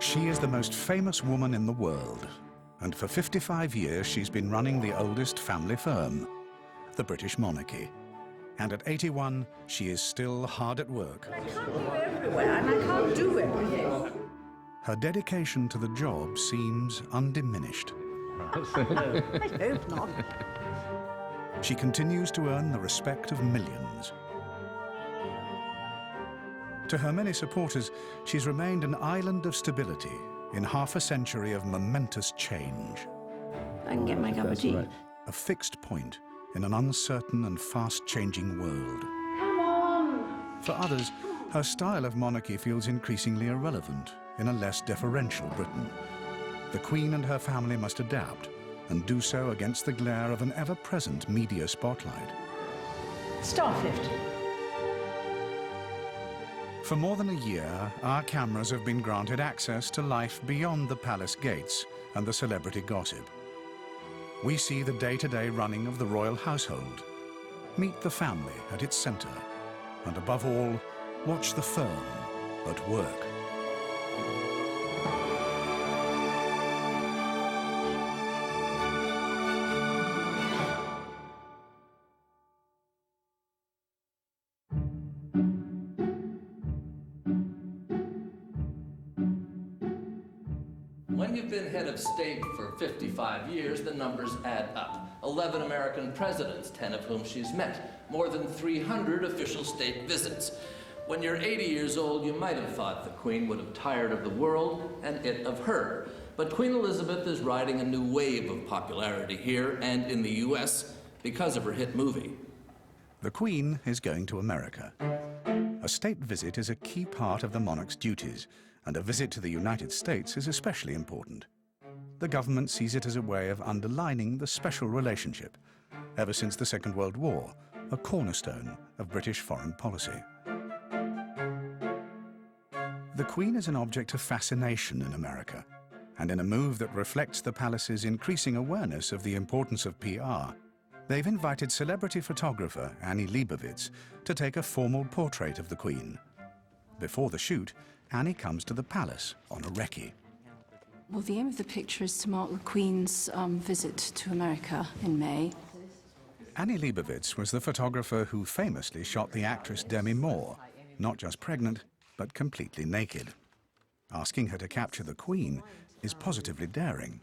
She is the most famous woman in the world, and for 55 years she's been running the oldest family firm, the British Monarchy. And at 81, she is still hard at work. I can't go everywhere, and I can't do everything. Her dedication to the job seems undiminished. I hope not. She continues to earn the respect of millions. To her many supporters, she's remained an island of stability in half a century of momentous change. I can get my cup of tea. Right. A fixed point in an uncertain and fast-changing world. Come on! For others, her style of monarchy feels increasingly irrelevant in a less deferential Britain. The Queen and her family must adapt and do so against the glare of an ever-present media spotlight. Starfift. For more than a year, our cameras have been granted access to life beyond the palace gates and the celebrity gossip. We see the day-to-day running of the royal household, meet the family at its center, and above all, watch the firm at work. When you've been head of state for 55 years, the numbers add up. 11 American presidents, 10 of whom she's met. More than 300 official state visits. When you're 80 years old, you might have thought the Queen would have tired of the world and it of her. But Queen Elizabeth is riding a new wave of popularity here and in the US because of her hit movie. The Queen is going to America. A state visit is a key part of the monarch's duties, and a visit to the United States is especially important. The government sees it as a way of underlining the special relationship, ever since the Second World War, a cornerstone of British foreign policy. The Queen is an object of fascination in America, and in a move that reflects the palace's increasing awareness of the importance of PR, they've invited celebrity photographer Annie Leibovitz to take a formal portrait of the Queen. Before the shoot, Annie comes to the palace on a recce. Well, the aim of the picture is to mark the Queen's visit to America in May. Annie Leibovitz was the photographer who famously shot the actress Demi Moore, not just pregnant, but completely naked. Asking her to capture the Queen is positively daring.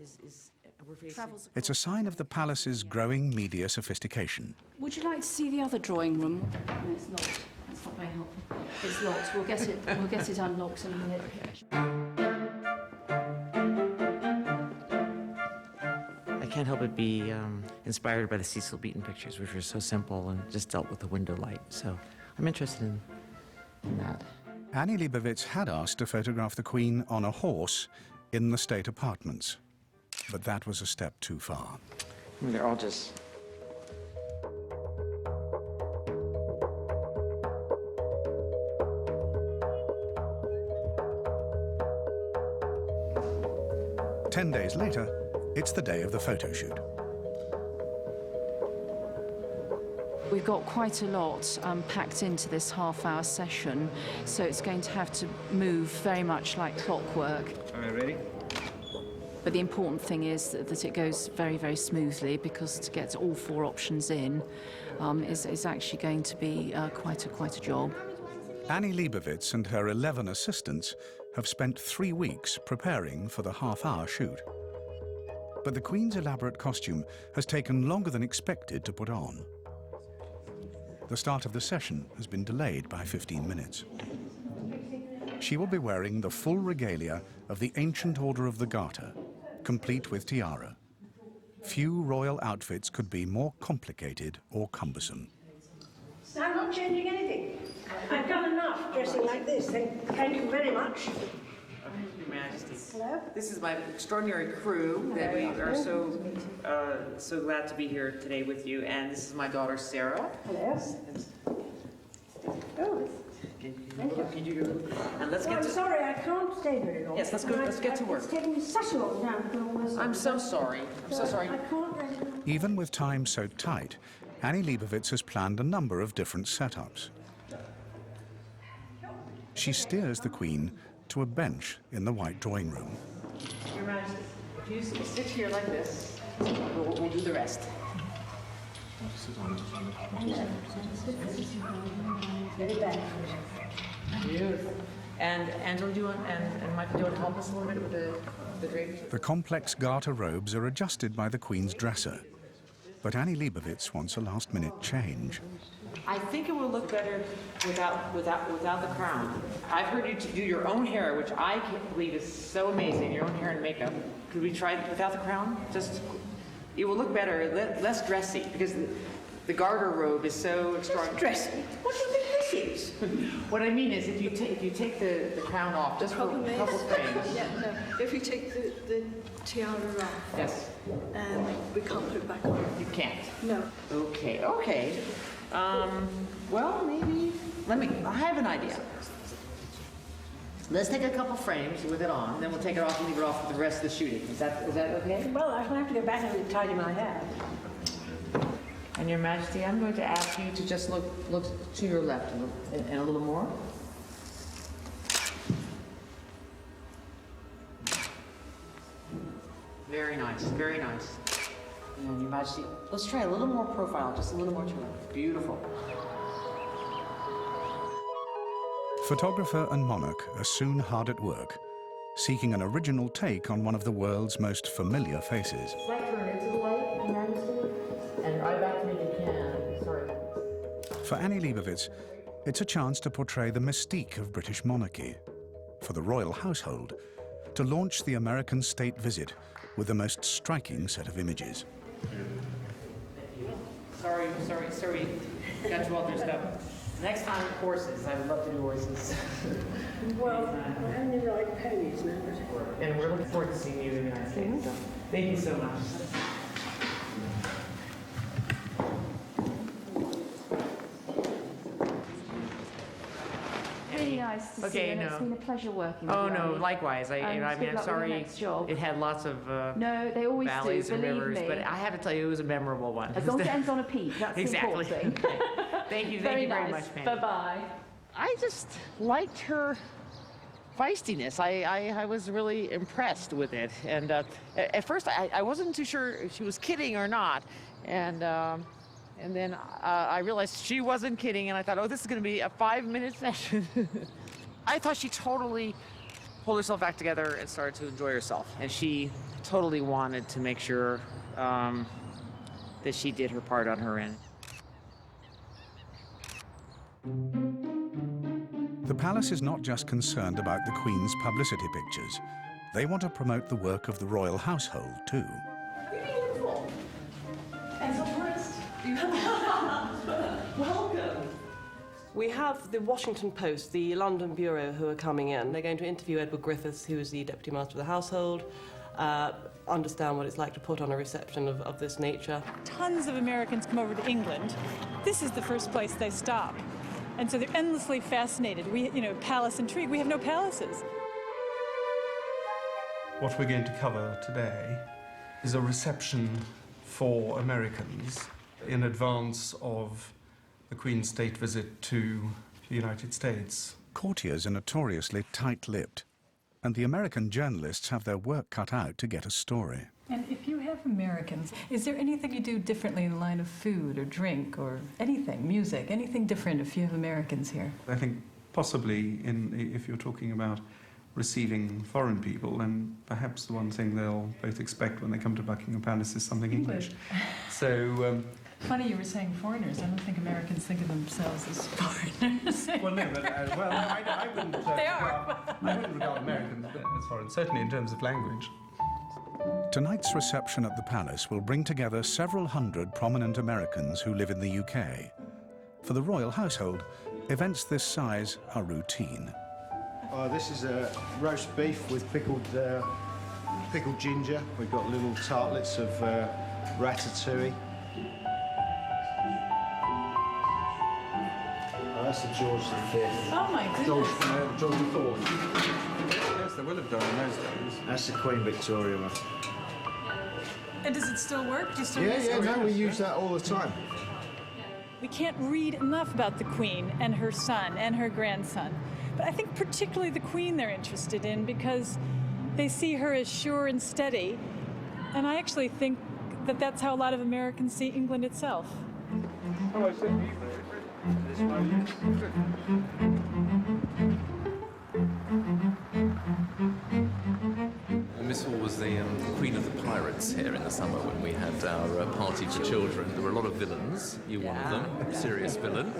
It's a sign of the palace's growing media sophistication. Would you like to see the other drawing room? No, it's locked. It's not very helpful. It's locked. We'll get it unlocked in a minute. I can't help but be inspired by the Cecil Beaton pictures, which were so simple and just dealt with the window light. So I'm interested in that. Annie Leibovitz had asked to photograph the Queen on a horse in the state apartments, but that was a step too far. I mean, they're all just... 10 days later, it's the day of the photo shoot. We've got quite a lot packed into this half-hour session, so it's going to have to move very much like clockwork. All right, ready? But the important thing is that it goes very, very smoothly, because to get all 4 options in is actually going to be quite a job. Annie Leibovitz and her 11 assistants have spent 3 weeks preparing for the half-hour shoot. But the Queen's elaborate costume has taken longer than expected to put on. The start of the session has been delayed by 15 minutes. She will be wearing the full regalia of the Ancient Order of the Garter, complete with tiara. Few royal outfits could be more complicated or cumbersome. I'm not changing anything. I've done enough dressing like this. Thank you very much. Your Majesty. Hello? This is my extraordinary crew that we are so glad to be here today with you. And this is my daughter, Sarah. Hello. Oh. Can you and let's Oh, get I'm to... sorry, I can't stay very long. Yes, let's go. Let's get to work. It's taken me such a long time to do all this. I'm so sorry. I'm so sorry. I can't really... Even with time so tight, Annie Leibovitz has planned a number of different setups. She steers the Queen to a bench in the White Drawing Room. Your Majesty, if you sit here like this, we'll do the rest. Beautiful. And Angela, do you want, and Michael, do you want to help us a little bit with the drapery? The complex garter robes are adjusted by the Queen's dresser, but Annie Leibovitz wants a last-minute change. I think it will look better without the crown. I've heard you do your own hair, which I can't believe is so amazing, your own hair and makeup. Could we try it without the crown? It will look better, less dressy, because the garter robe is so extraordinary. Dressy? What do you think this is? What I mean is, if you take the crown off, just for a couple frames. Yeah, no. If we take the tiara off, Yes. we can't put it back on. You can't. No. Okay. Well, maybe. I have an idea. Let's take a couple frames with it on, then we'll take it off and leave it off for the rest of the shooting. Is that okay? Well, I'm going to have to go back and tidy my hair. And Your Majesty, I'm going to ask you to just look to your left and a little more. Very nice, very nice. And Your Majesty, let's try a little more profile, just a little more to your left. Beautiful. Photographer and monarch are soon hard at work, seeking an original take on one of the world's most familiar faces. Right turn into the light, Your Majesty, and right back to me if you can. Sorry. For Annie Leibovitz, it's a chance to portray the mystique of British monarchy. For the royal household, to launch the American state visit with the most striking set of images. Sorry. Got you all dressed up. Next time, horses. I would love to do horses. Well, I only ride ponies now. And we're looking forward to seeing you in the United States. So, thank you so much. Really nice to see you, and it's been a pleasure working with you. Oh no, Annie. likewise. I mean, good I'm luck with your sorry. next job. It had lots of No, they always valleys do, and believe rivers, me. but I have to tell you, it was a memorable one. As long as it ends on a peak, that's Exactly. the important thing. Thank you very very nice. much, Penny. Bye-bye. I just liked her feistiness. I was really impressed with it. And at first, I wasn't too sure if she was kidding or not. And then I realized she wasn't kidding, and I thought, oh, this is going to be a 5-minute session. I thought she totally pulled herself back together and started to enjoy herself. And she totally wanted to make sure that she did her part on her end. The palace is not just concerned about the Queen's publicity pictures. They want to promote the work of the royal household, too. Beautiful. As a tourist. Welcome. We have the Washington Post, the London bureau, who are coming in. They're going to interview Edward Griffiths, who is the Deputy Master of the Household, understand what it's like to put on a reception of this nature. Tons of Americans come over to England. This is the first place they stop. And so they're endlessly fascinated. Palace intrigue. We have no palaces. What we're going to cover today is a reception for Americans in advance of the Queen's state visit to the United States. Courtiers are notoriously tight-lipped, and the American journalists have their work cut out to get a story. And if you have Americans, is there anything you do differently in the line of food or drink or anything, music, anything different if you have Americans here? I think possibly if you're talking about receiving foreign people, then perhaps the one thing they'll both expect when they come to Buckingham Palace is something English. So. Funny you were saying foreigners. I don't think Americans think of themselves as foreigners. Well, no, but I wouldn't. They are. I wouldn't regard Americans as foreign, certainly in terms of language. Tonight's reception at the palace will bring together several hundred prominent Americans who live in the UK. For the royal household, events this size are routine. This is a roast beef with pickled ginger. We've got little tartlets of ratatouille. That's the George V. Oh my goodness. George IV. Yes, they would have done in those days. That's the Queen Victoria one. And does it still work? Do you still use it? No, we use that all the time. We can't read enough about the Queen and her son and her grandson. But I think particularly the Queen they're interested in because they see her as sure and steady. And I actually think that that's how a lot of Americans see England itself. Miss Hall was the Queen of the Pirates here in the summer when we had our party for children. There were a lot of villains, you one of them, serious villain,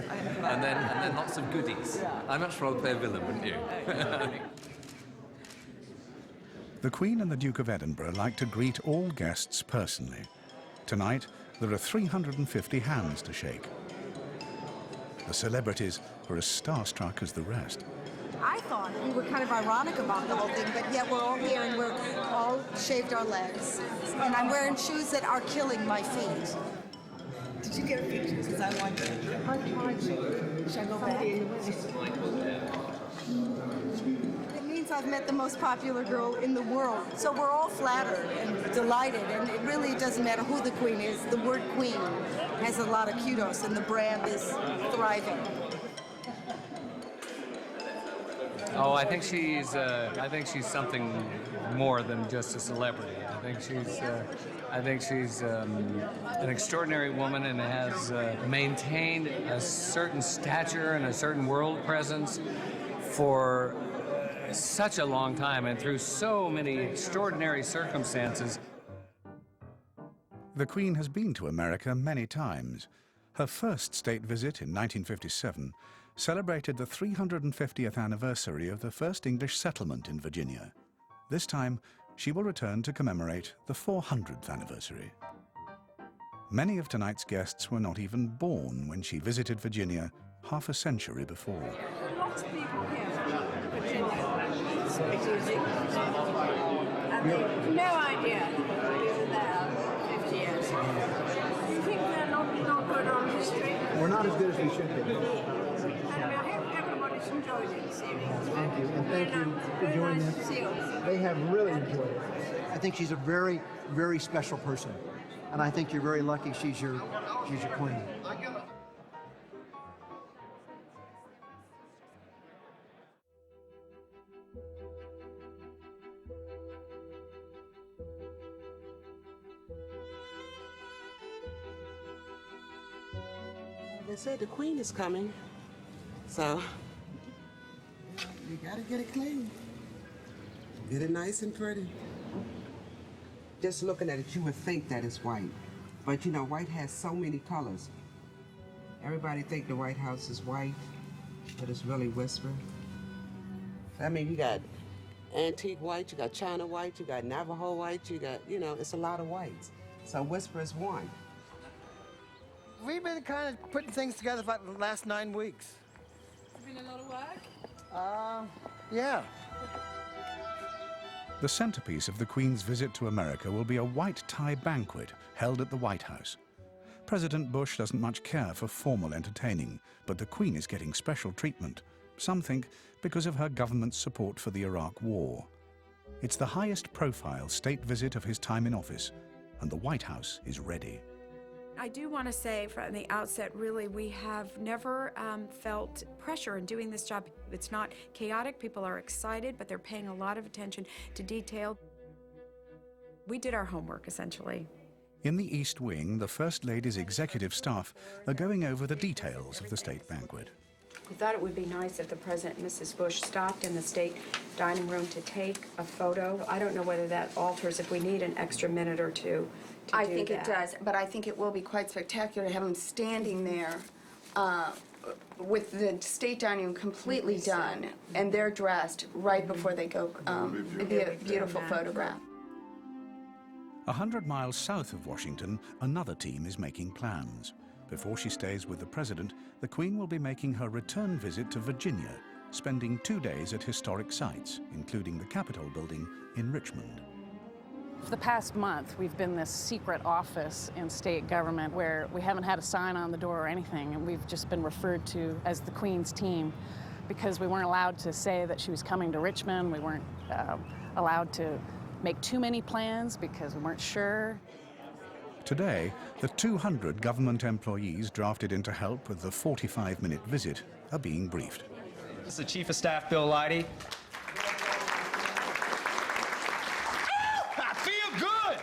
and then lots of goodies. I'd much rather play a villain, wouldn't you? The Queen and the Duke of Edinburgh like to greet all guests personally. Tonight, there are 350 hands to shake. The celebrities are as starstruck as the rest. I thought we were kind of ironic about the whole thing, but yet we're all here and we're all shaved our legs. And I'm wearing shoes that are killing my feet. Did you get a picture? Because I want to. I'm trying to. Should I go back? It means I've met the most popular girl in the world. So we're all flattered and delighted, and it really doesn't matter who the Queen is. The word Queen has a lot of kudos, and the brand is thriving. Oh, I think she's something more than just a celebrity. I think she's an extraordinary woman and has maintained a certain stature and a certain world presence for such a long time and through so many extraordinary circumstances. The Queen has been to America many times. Her first state visit in 1957 celebrated the 350th anniversary of the first English settlement in Virginia. This time, she will return to commemorate the 400th anniversary. Many of tonight's guests were not even born when she visited Virginia half a century before. Lots of people here from Virginia speaking. And they have no idea we were there 50 years ago. Do you think they're not good on history? We're not as good as we should be. I hope everybody's enjoyed it this evening. Thank you, and thank you for joining us. They have really enjoyed it. I think she's a very, very special person, and I think you're very lucky she's your queen. They said the Queen is coming, so you gotta get it clean. Get it nice and pretty. Just looking at it, you would think that it's white. But you know, white has so many colors. Everybody think the White House is white, but it's really Whisper. I mean, you got antique white, you got China white, you got Navajo white, you got, you know, it's a lot of whites. So Whisper is one. We've been kind of putting things together for the last 9 weeks. It's been a lot of work? Yeah. The centerpiece of the Queen's visit to America will be a white tie banquet held at the White House. President Bush doesn't much care for formal entertaining, but the Queen is getting special treatment. Some think because of her government's support for the Iraq War. It's the highest profile state visit of his time in office, and the White House is ready. I do want to say from the outset, really, we have never felt pressure in doing this job. It's not chaotic. People are excited, but they're paying a lot of attention to detail. We did our homework, essentially. In the East Wing, the First Lady's executive staff are going over the details of the state banquet. We thought it would be nice if the President and Mrs. Bush stopped in the state dining room to take a photo. I don't know whether that alters if we need an extra minute or two to I do think that. it does, but I think it will be quite spectacular to have them standing there with the state dining room completely done, and they're dressed right before they go. It'd be a beautiful photograph. 100 miles south of Washington, another team is making plans. Before she stays with the President, the Queen will be making her return visit to Virginia, spending 2 days at historic sites, including the Capitol building in Richmond. For the past month, we've been this secret office in state government where we haven't had a sign on the door or anything, and we've just been referred to as the Queen's team because we weren't allowed to say that she was coming to Richmond. We weren't allowed to make too many plans because we weren't sure. Today, the 200 government employees drafted in to help with the 45-minute visit are being briefed. This is the Chief of Staff, Bill Leidy. I feel good!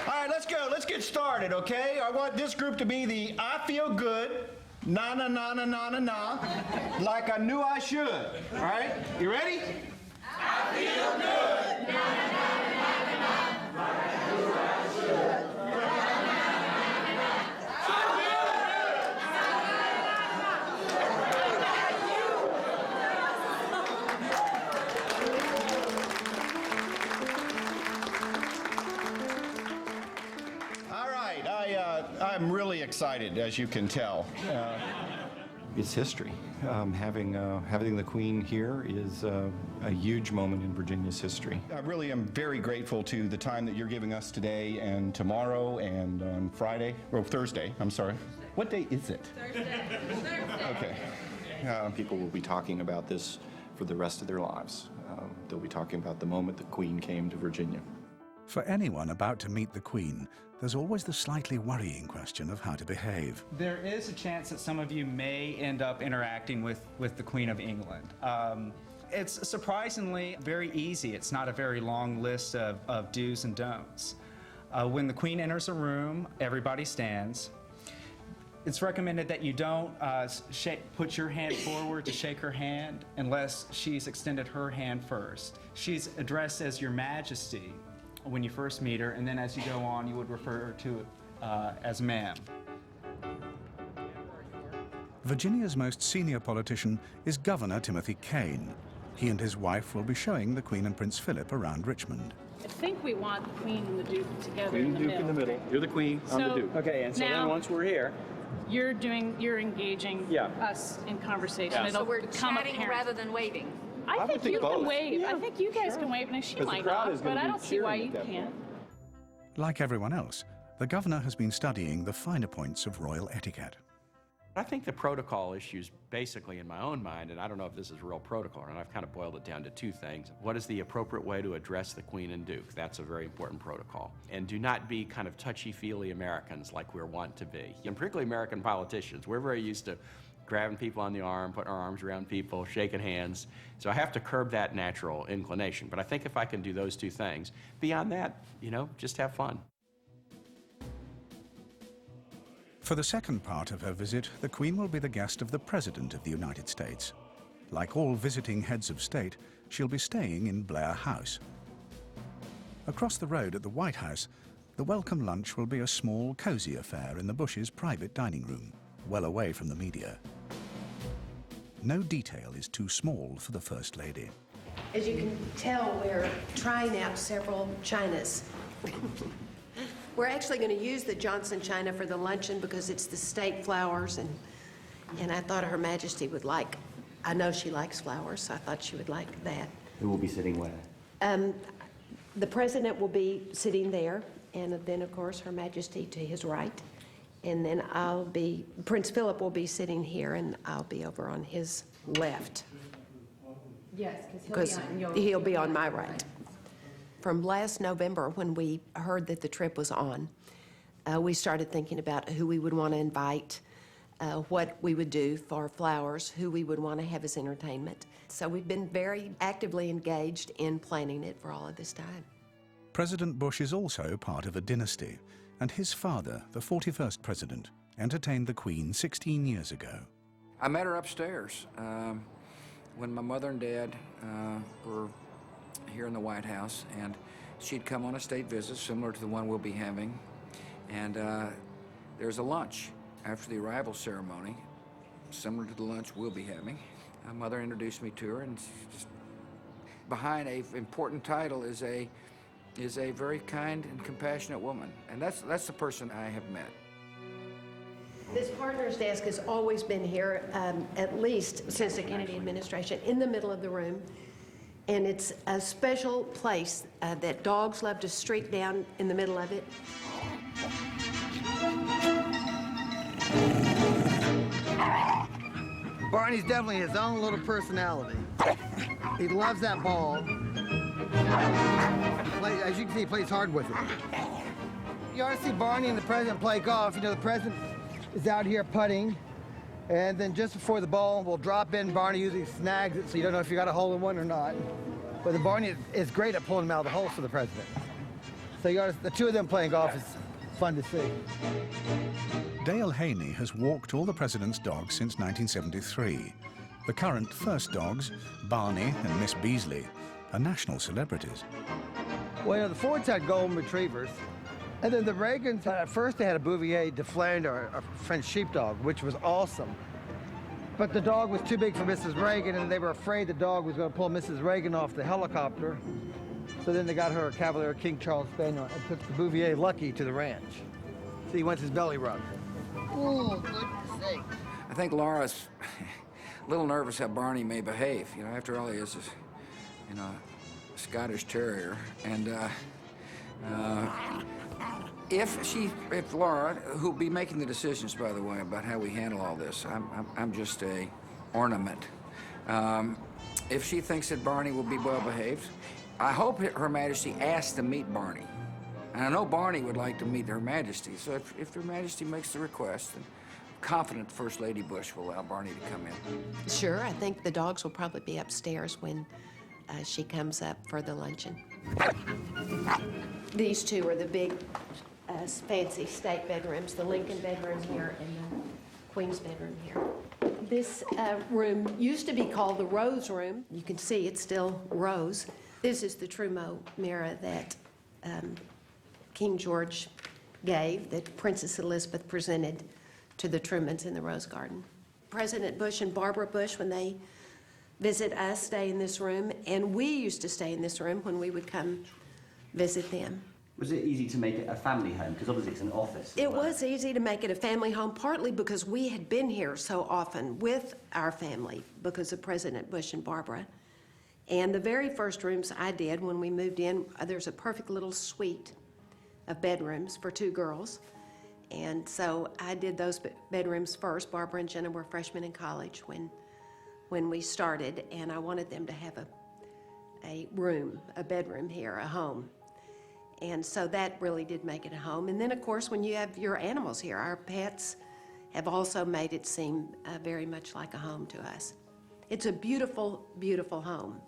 All right, let's go. Let's get started, okay? I want this group to be the I feel good, na na na na na na na, like I knew I should. All right? You ready? I feel good, na na na na na na, like I knew I should. I'm really excited, as you can tell. It's history. Having the Queen here is a huge moment in Virginia's history. I really am very grateful to the time that you're giving us today and tomorrow and on Friday, or Thursday, I'm sorry. What day is it? Thursday. Okay. People will be talking about this for the rest of their lives. They'll be talking about the moment the Queen came to Virginia. For anyone about to meet the Queen, there's always the slightly worrying question of how to behave. There is a chance that some of you may end up interacting with the Queen of England. It's surprisingly very easy. It's not a very long list of do's and don'ts. When the Queen enters a room, everybody stands. It's recommended that you don't put your hand forward to shake her hand unless she's extended her hand first. She's addressed as Your Majesty when you first meet her, and then as you go on, you would refer her to as ma'am. Virginia's most senior politician is Governor Timothy Kane. He and his wife will be showing the Queen and Prince Philip around Richmond. I think we want the Queen and the Duke together Queen in the Duke middle. in the middle. You're the Queen, I'm the Duke. Okay, and so now, then once we're here, you're engaging us in conversation. Yeah. It'll So we're become chatting apparent. rather than waving. I think you both. can wave. Yeah. I think you guys can wave, and she 'Cause the might crowd is not, gonna but I be don't see why cheering you at that can't. Like everyone else, the governor has been studying the finer points of royal etiquette. I think the protocol issues basically in my own mind, and I don't know if this is real protocol, and I've kind of boiled it down to two things. What is the appropriate way to address the Queen and Duke? That's a very important protocol. And do not be kind of touchy-feely Americans like we're wont to be. And particularly American politicians. We're very used to grabbing people on the arm, putting our arms around people, shaking hands. So I have to curb that natural inclination. But I think if I can do those two things, beyond that, just have fun. For the second part of her visit, the Queen will be the guest of the President of the United States. Like all visiting heads of state, she'll be staying in Blair House. Across the road at the White House, the welcome lunch will be a small, cozy affair in the Bush's private dining room, well away from the media. No detail is too small for the First Lady. As you can tell, we're trying out several chinas. We're actually going to use the Johnson china for the luncheon because it's the state flowers, and I thought Her Majesty would like. I know she likes flowers, so I thought she would like that. Who will be sitting where? The President will be sitting there, and then, of course, Her Majesty to his right. And then Prince Philip will be sitting here, and I'll be over on his left. Yes, because he'll be on my right. From last November, when we heard that the trip was on, we started thinking about who we would want to invite, what we would do for flowers, who we would want to have as entertainment. So we've been very actively engaged in planning it for all of this time. President Bush is also part of a dynasty, and his father, the 41st president, entertained the Queen 16 years ago. I met her upstairs when my mother and dad were here in the White House, and she'd come on a state visit similar to the one we'll be having. And there's a lunch after the arrival ceremony, similar to the lunch we'll be having. My mother introduced me to her, and just behind an important title is a very kind and compassionate woman, and that's the person I have met. This partner's desk has always been here, at least since the Kennedy administration, in the middle of the room. And it's a special place that dogs love to streak down in the middle of it. Barney's definitely his own little personality. He loves that ball. As you can see, he plays hard with it. You ought to see Barney and the President play golf. The President is out here putting, And then just before the ball, we'll drop in. Barney usually snags it, so you don't know if you got a hole in one or not. But the Barney is great at pulling them out of the hole for the president. So the two of them playing golf is fun to see. Dale Haney has walked all the president's dogs since 1973. The current first dogs, Barney and Miss Beasley, are national celebrities. Well, you know, the Fords had golden retrievers. And then the Reagans, at first they had a Bouvier de Flandre, a French sheepdog, which was awesome. But the dog was too big for Mrs. Reagan, and they were afraid the dog was going to pull Mrs. Reagan off the helicopter. So then they got her a Cavalier King Charles Spaniel and took the Bouvier Lucky to the ranch. So he wants his belly rubbed. Oh, goodness sake. I think Laura's a little nervous how Barney may behave. You know, after all, he is, you know, a Scottish Terrier. And if Laura, who'll be making the decisions, by the way, about how we handle all this, I'm just a ornament. If she thinks that Barney will be well behaved, I hope Her Majesty asks to meet Barney. And I know Barney would like to meet Her Majesty, so if Her Majesty makes the request, then I'm confident First Lady Bush will allow Barney to come in. Sure, I think the dogs will probably be upstairs when she comes up for the luncheon. These two are the big, fancy state bedrooms, the Lincoln bedroom here and the Queen's bedroom here. This room used to be called the Rose Room. You can see it's still rose. This is the Trumeau mirror that King George gave, that Princess Elizabeth presented to the Trumans in the Rose Garden. President Bush and Barbara Bush, when they visit us, stay in this room, and we used to stay in this room when we would come visit them. Was it easy to make it a family home? Because obviously it's an office. It was easy to make it a family home, partly because we had been here so often with our family because of President Bush and Barbara. And the very first rooms I did when we moved in, there's a perfect little suite of bedrooms for two girls. And so I did those bedrooms first. Barbara and Jenna were freshmen in college when we started, and I wanted them to have a room, a bedroom here, a home. And so that really did make it a home. And then, of course, when you have your animals here, our pets have also made it seem very much like a home to us. It's a beautiful, beautiful home.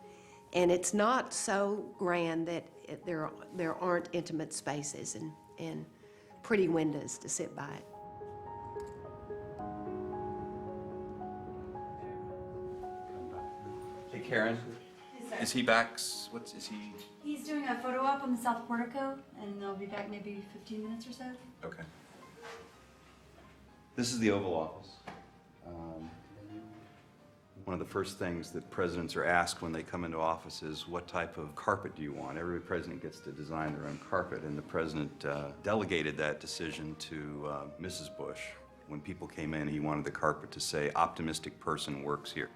And it's not so grand that there aren't intimate spaces and pretty windows to sit by it. Hey, Karen. Is he back? Is he? He's doing a photo op on the south portico, and they'll be back maybe 15 minutes or so. Okay. This is the Oval Office. One of the first things that presidents are asked when they come into office is, what type of carpet do you want? Every president gets to design their own carpet, and the president delegated that decision to Mrs. Bush. When people came in, he wanted the carpet to say, "Optimistic person works here."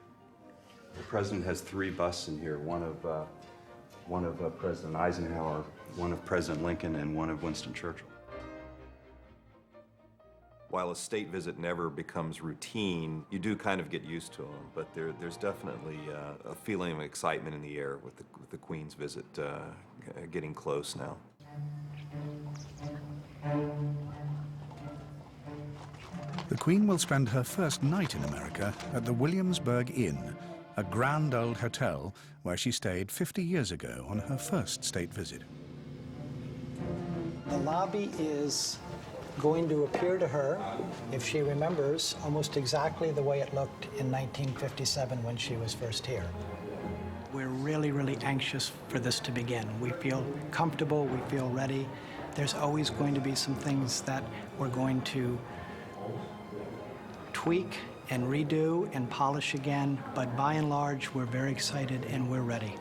The president has 3 busts in here, one of President Eisenhower, one of President Lincoln, and one of Winston Churchill. While a state visit never becomes routine, you do kind of get used to them, but there's definitely a feeling of excitement in the air with the Queen's visit getting close now. The Queen will spend her first night in America at the Williamsburg Inn, a grand old hotel where she stayed 50 years ago on her first state visit. The lobby is going to appear to her, if she remembers, almost exactly the way it looked in 1957 when she was first here. We're really, really anxious for this to begin. We feel comfortable, we feel ready. There's always going to be some things that we're going to tweak and redo and polish again, but by and large, we're very excited and we're ready.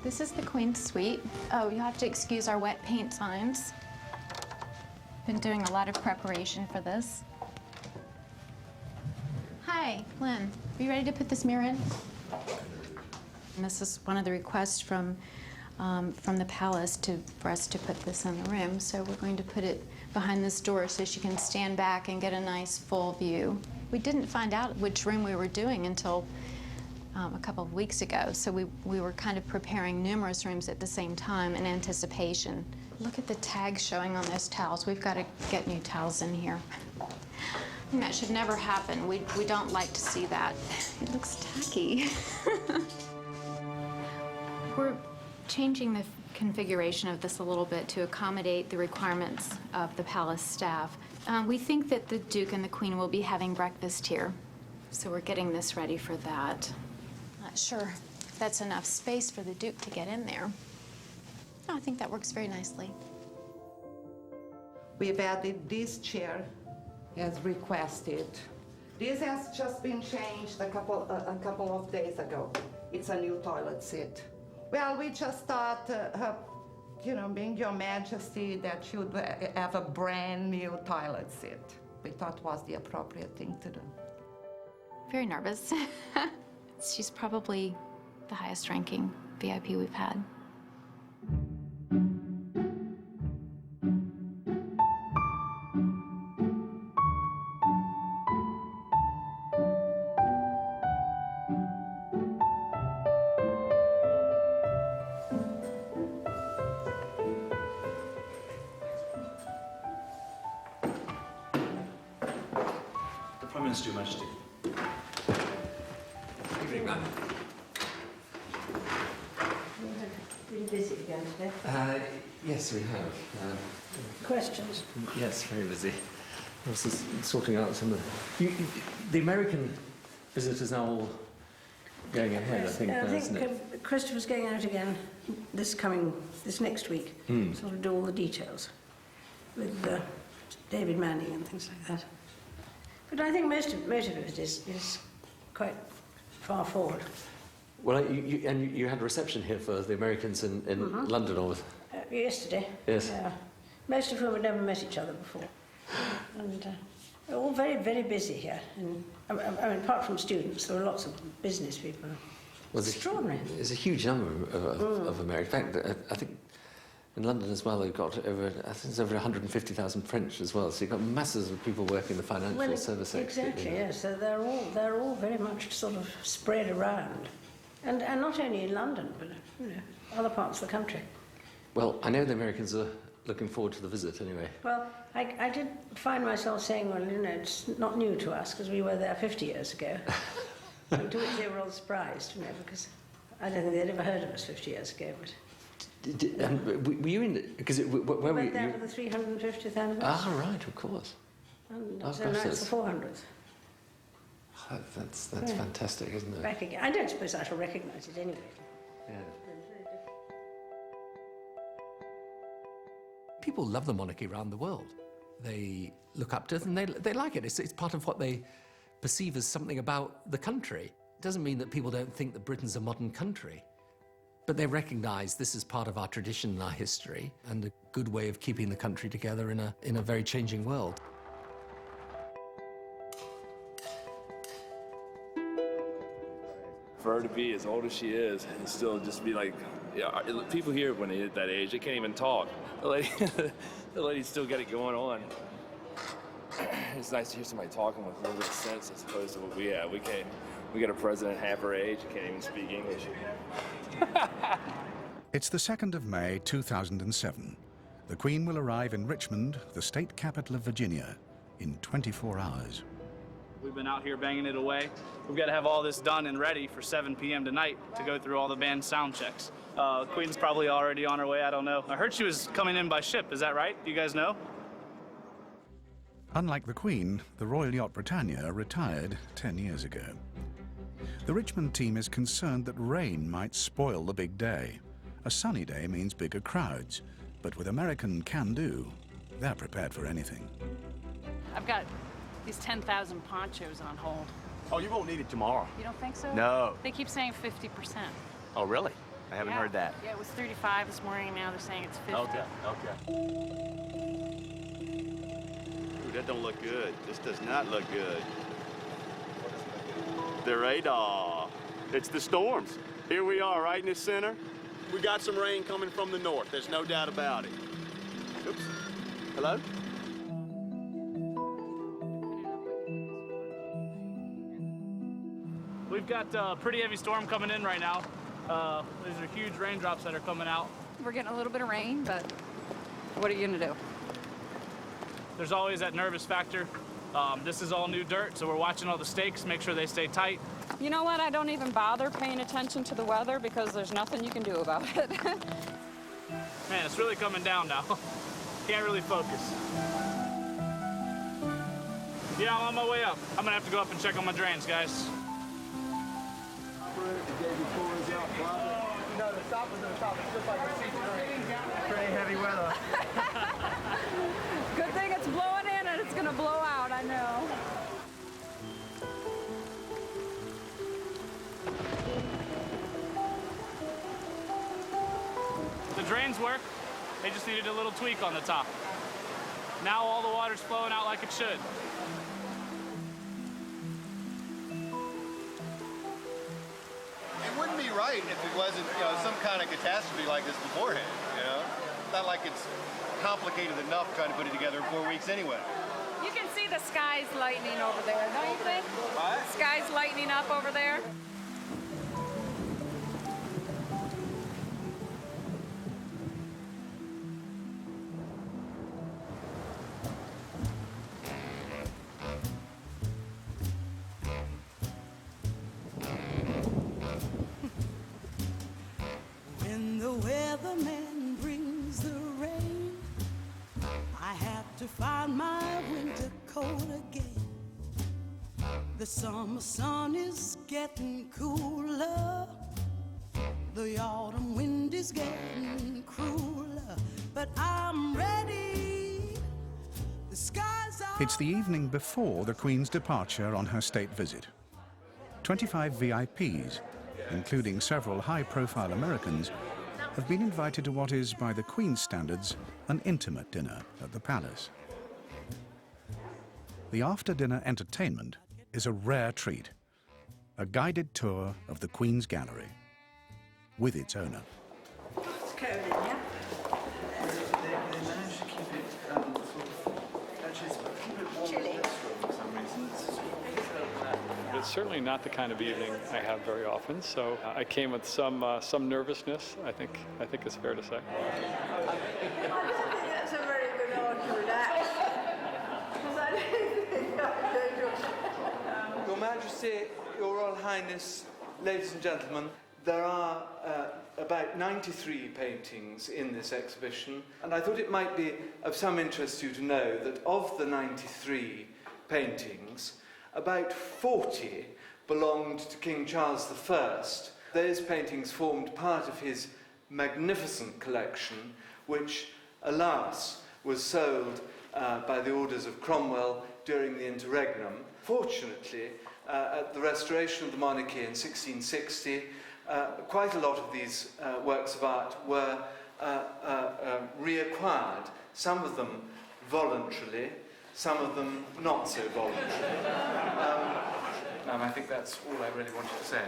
This is the Queen's suite. Oh, you have to excuse our wet paint signs. Been doing a lot of preparation for this. Hi, Lynn. Are you ready to put this mirror in? And this is one of the requests from the palace for us to put this in the room. So we're going to put it behind this door so she can stand back and get a nice full view. We didn't find out which room we were doing until a couple of weeks ago, so we were kind of preparing numerous rooms at the same time in anticipation. Look at the tags showing on those towels. We've got to get new towels in here. And that should never happen. We don't like to see that. It looks tacky. We're changing the configuration of this a little bit to accommodate the requirements of the palace staff. We think that the Duke and the Queen will be having breakfast here, so we're getting this ready for that. Not sure if that's enough space for the Duke to get in there. Oh, I think that works very nicely. We've added this chair as requested. This has just been changed a couple of days ago. It's a new toilet seat. Well, we just thought, being Your Majesty, that you'd have a brand new toilet seat. We thought was the appropriate thing to do. Very nervous. She's probably the highest ranking VIP we've had. Appointments too much to. Evening, ma'am. Been busy again today. Yes, we have. Questions? Yes, very busy. I was just sorting out some of the American visitors now all going ahead, I think, isn't it? Christopher's going out again this next week. Sort of do all the details with David Manning and things like that. But I think most of it is quite far forward. Well, you had a reception here for the Americans in London, or yesterday. Yes. Yeah. Most of whom had never met each other before, and they're all very, very busy here. And I mean, apart from students, there are lots of business people. well, Extraordinary. There's a huge number of Americans. In fact, I think in London as well, they've got over 150,000 French as well. So you've got masses of people working in the financial service sector. Exactly, yes. So they're all very much sort of spread around, and not only in London, but other parts of the country. Well, I know the Americans are looking forward to the visit anyway. Well, I did find myself saying, well, it's not new to us because we were there 50 years ago. To which they were all surprised, because I don't think they'd ever heard of us 50 years ago. But were you in? Because where we were you? went there for the 350th anniversary. Ah, right, of course. And Oh, so gosh, now it's the 400th. That's Yeah. fantastic, isn't it? Back again. I don't suppose I shall recognise it anyway. Yeah. People love the monarchy around the world. They look up to it and they like it. It's part of what they perceive as something about the country. It doesn't mean that people don't think that Britain's a modern country, but they recognise this is part of our tradition and our history and a good way of keeping the country together in a very changing world. For her to be as old as she is and still just be like, people here when they hit that age, they can't even talk. The lady's still got it going on. It's nice to hear somebody talking with a little bit of sense as opposed to what we have. We got a president half her age who can't even speak English. It's the 2nd of May, 2007. The Queen will arrive in Richmond, the state capital of Virginia, in 24 hours. We've been out here banging it away. We've got to have all this done and ready for 7 p.m. tonight to go through all the band sound checks. Queen's probably already on her way, I don't know. I heard she was coming in by ship, is that right? Do you guys know? Unlike the Queen, the Royal Yacht Britannia retired 10 years ago. The Richmond team is concerned that rain might spoil the big day. A sunny day means bigger crowds, but with American can-do, they're prepared for anything. I've got these 10,000 ponchos on hold. Oh, you won't need it tomorrow. You don't think so? No. They keep saying 50%. Oh, really? I haven't heard that. Yeah, it was 35 this morning, and now they're saying it's 50. Okay. Ooh, that don't look good. This does not look good. The radar. It's the storms. Here we are, right in the center. We got some rain coming from the north. There's no doubt about it. Oops. Hello? We've got a pretty heavy storm coming in right now. These are huge raindrops that are coming out. We're getting a little bit of rain, but what are you gonna do? There's always that nervous factor. This is all new dirt, so we're watching all the stakes, make sure they stay tight. You know what? I don't even bother paying attention to the weather because there's nothing you can do about it. Man, it's really coming down now. Can't really focus. Yeah, I'm on my way up. I'm gonna have to go up and check on my drains, guys. No, the stop was on the top. It's just like a sea drain. Pretty heavy weather. Good thing it's blowing in and it's gonna blow out, I know. The drains work. They just needed a little tweak on the top. Now all the water's flowing out like it should. It wouldn't be right if it wasn't, some kind of catastrophe like this beforehand, It's not like it's complicated enough trying to put it together in 4 weeks anyway. You can see the skies lightening over there, don't you think? What? Skies lightening up over there. When the weatherman brings the rain, I have to find my winter coat again. The summer sun is getting cooler. The autumn wind is getting crueler. But I'm ready. The skies are... It's the evening before the Queen's departure on her state visit. 25 VIPs, including several high-profile Americans, have been invited to what is, by the Queen's standards, an intimate dinner at the palace. The after-dinner entertainment is a rare treat, a guided tour of the Queen's Gallery, with its owner. It's cold in here. They managed to keep it Chilly. for some reason. It's certainly not the kind of evening I have very often, so I came with some nervousness, I think it's fair to say. That's a very good argument, because I don't think I'm going to... Your Majesty, Your Royal Highness, ladies and gentlemen, there are about 93 paintings in this exhibition, and I thought it might be of some interest to you to know that of the 93 paintings, about 40 belonged to King Charles I. Those paintings formed part of his magnificent collection, which, alas, was sold by the orders of Cromwell during the interregnum. Fortunately, at the restoration of the monarchy in 1660, quite a lot of these works of art were reacquired, some of them voluntarily, some of them not so voluntarily. I think that's all I really wanted to say.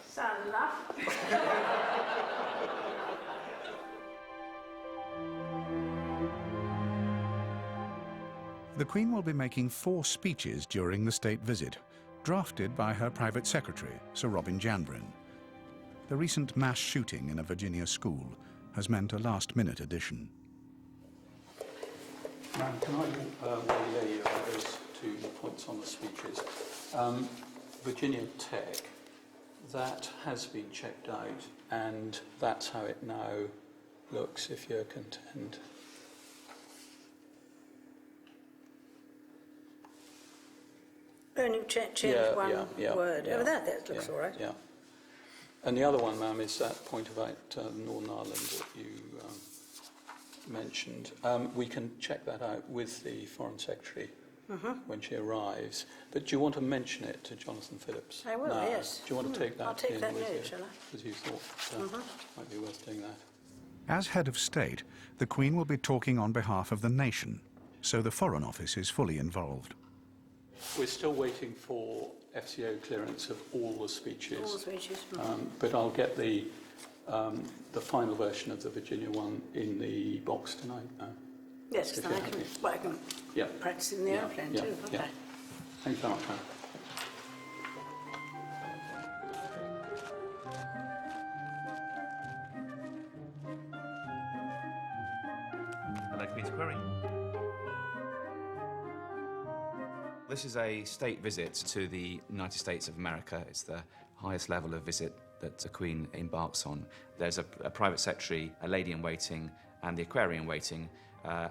Sandra. The Queen will be making 4 speeches during the state visit, drafted by her private secretary, Sir Robin Janvrin. The recent mass shooting in a Virginia school has meant a last-minute addition. Ma'am, can I relay you about those 2 points on the speeches? Virginia Tech, that has been checked out, and that's how it now looks, if you're content. Only change one word. Yeah, Oh, that looks all right. Yeah. And the other one, ma'am, is that point about Northern Ireland that you mentioned. We can check that out with the Foreign Secretary when she arrives. But do you want to mention it to Jonathan Phillips? I will, now? yes. Do you want to take that I'll take in that with note, you? shall I? Because you thought might be worth doing that. As head of state, the Queen will be talking on behalf of the nation, so the Foreign Office is fully involved. We're still waiting for FCO clearance of all the speeches. All the speeches. But I'll get the final version of the Virginia one in the box tonight. Yes, because I can practice in the airplane too, can't I? Thanks very much, ma'am. Queen's Query. This is a state visit to the United States of America. It's the highest level of visit that the Queen embarks on. There's a private secretary, a lady-in-waiting, and the equerry-in-waiting,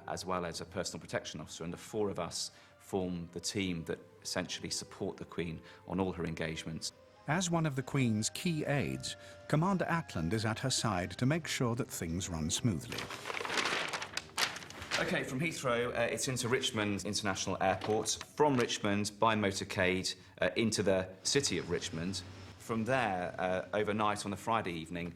as well as a personal protection officer, and the four of us form the team that essentially support the Queen on all her engagements. As one of the Queen's key aides, Commander Ackland is at her side to make sure that things run smoothly. Okay, from Heathrow, it's into Richmond International Airport. From Richmond, by motorcade, into the city of Richmond. From there, overnight on the Friday evening,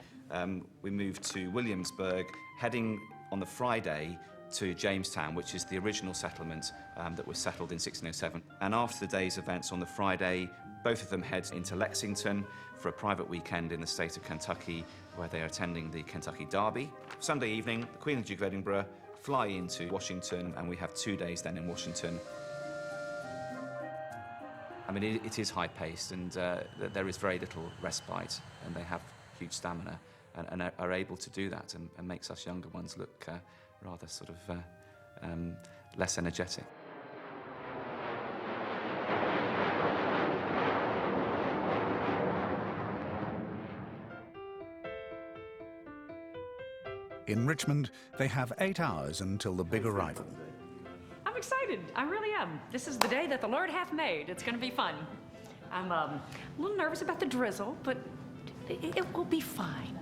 we moved to Williamsburg, heading on the Friday to Jamestown, which is the original settlement that was settled in 1607. And after the day's events on the Friday, both of them head into Lexington for a private weekend in the state of Kentucky, where they are attending the Kentucky Derby. Sunday evening, the Queen and the Duke of Edinburgh fly into Washington, and we have 2 days then in Washington. I mean, it is high-paced, and there is very little respite, and they have huge stamina, and are able to do that, and makes us younger ones look rather sort of less energetic. In Richmond, they have 8 hours until the big arrival. I'm excited. I really am. This is the day that the Lord hath made. It's going to be fun. I'm a little nervous about the drizzle, but it will be fine.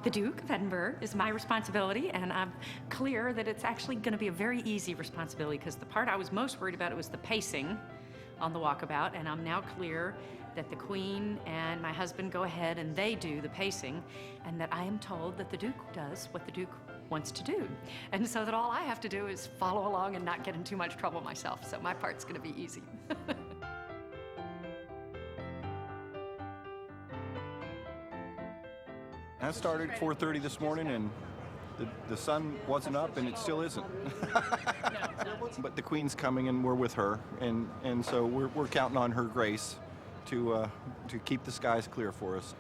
The Duke of Edinburgh is my responsibility, and I'm clear that it's actually going to be a very easy responsibility, because the part I was most worried about was the pacing on the walkabout, and I'm now clear that the Queen and my husband go ahead and they do the pacing, and that I am told that the Duke does what the Duke wants to do. And so that all I have to do is follow along and not get in too much trouble myself. So my part's going to be easy. I started at 4:30 this morning, and the sun wasn't up, and it still isn't. But the Queen's coming, and we're with her, and so we're counting on her grace to keep the skies clear for us.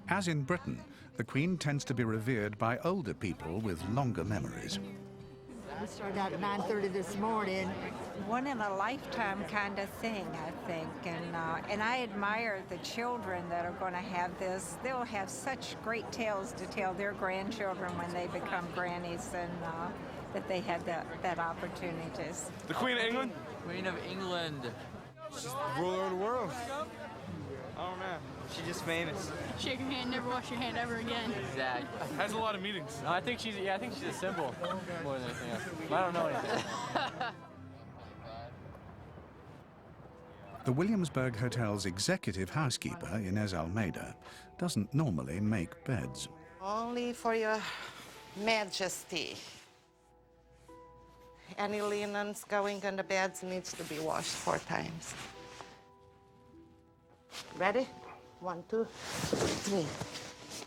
As in Britain, the Queen tends to be revered by older people with longer memories. We started out at 9:30 this morning. One in a lifetime kind of thing, I think, and I admire the children that are going to have this. They'll have such great tales to tell their grandchildren when they become grannies, and that they had that opportunity. The Queen of England? Queen of England. She's the ruler of the world. Oh man, she's just famous. Shake your hand, never wash your hand ever again. Exactly. Has a lot of meetings. No, I think she's a symbol more than anything else. I don't know anything. The Williamsburg Hotel's executive housekeeper, Inez Almeida, doesn't normally make beds. Only for your majesty. Any linens going on the beds needs to be washed 4 times. Ready? 1, 2, 3.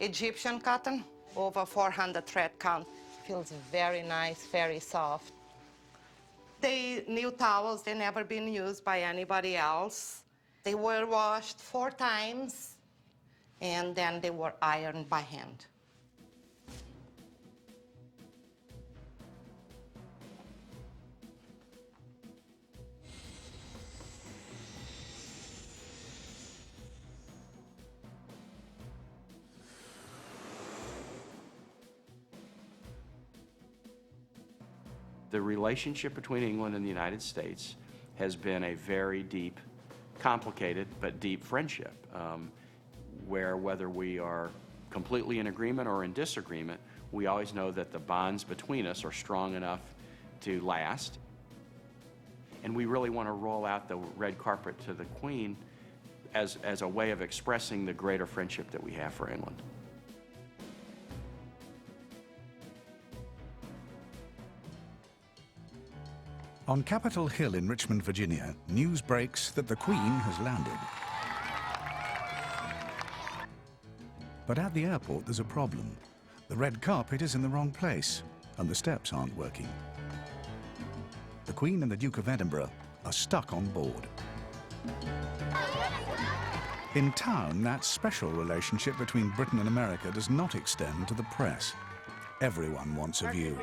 Egyptian cotton, over 400 thread count. Feels very nice, very soft. They new towels, they never been used by anybody else. They were washed 4 times, and then they were ironed by hand. The relationship between England and the United States has been a very deep, complicated, but deep friendship, where whether we are completely in agreement or in disagreement, we always know that the bonds between us are strong enough to last. And we really want to roll out the red carpet to the Queen as a way of expressing the greater friendship that we have for England. On Capitol Hill in Richmond, Virginia, news breaks that the Queen has landed. But at the airport, there's a problem. The red carpet is in the wrong place, and the steps aren't working. The Queen and the Duke of Edinburgh are stuck on board. In town, that special relationship between Britain and America does not extend to the press. Everyone wants a view.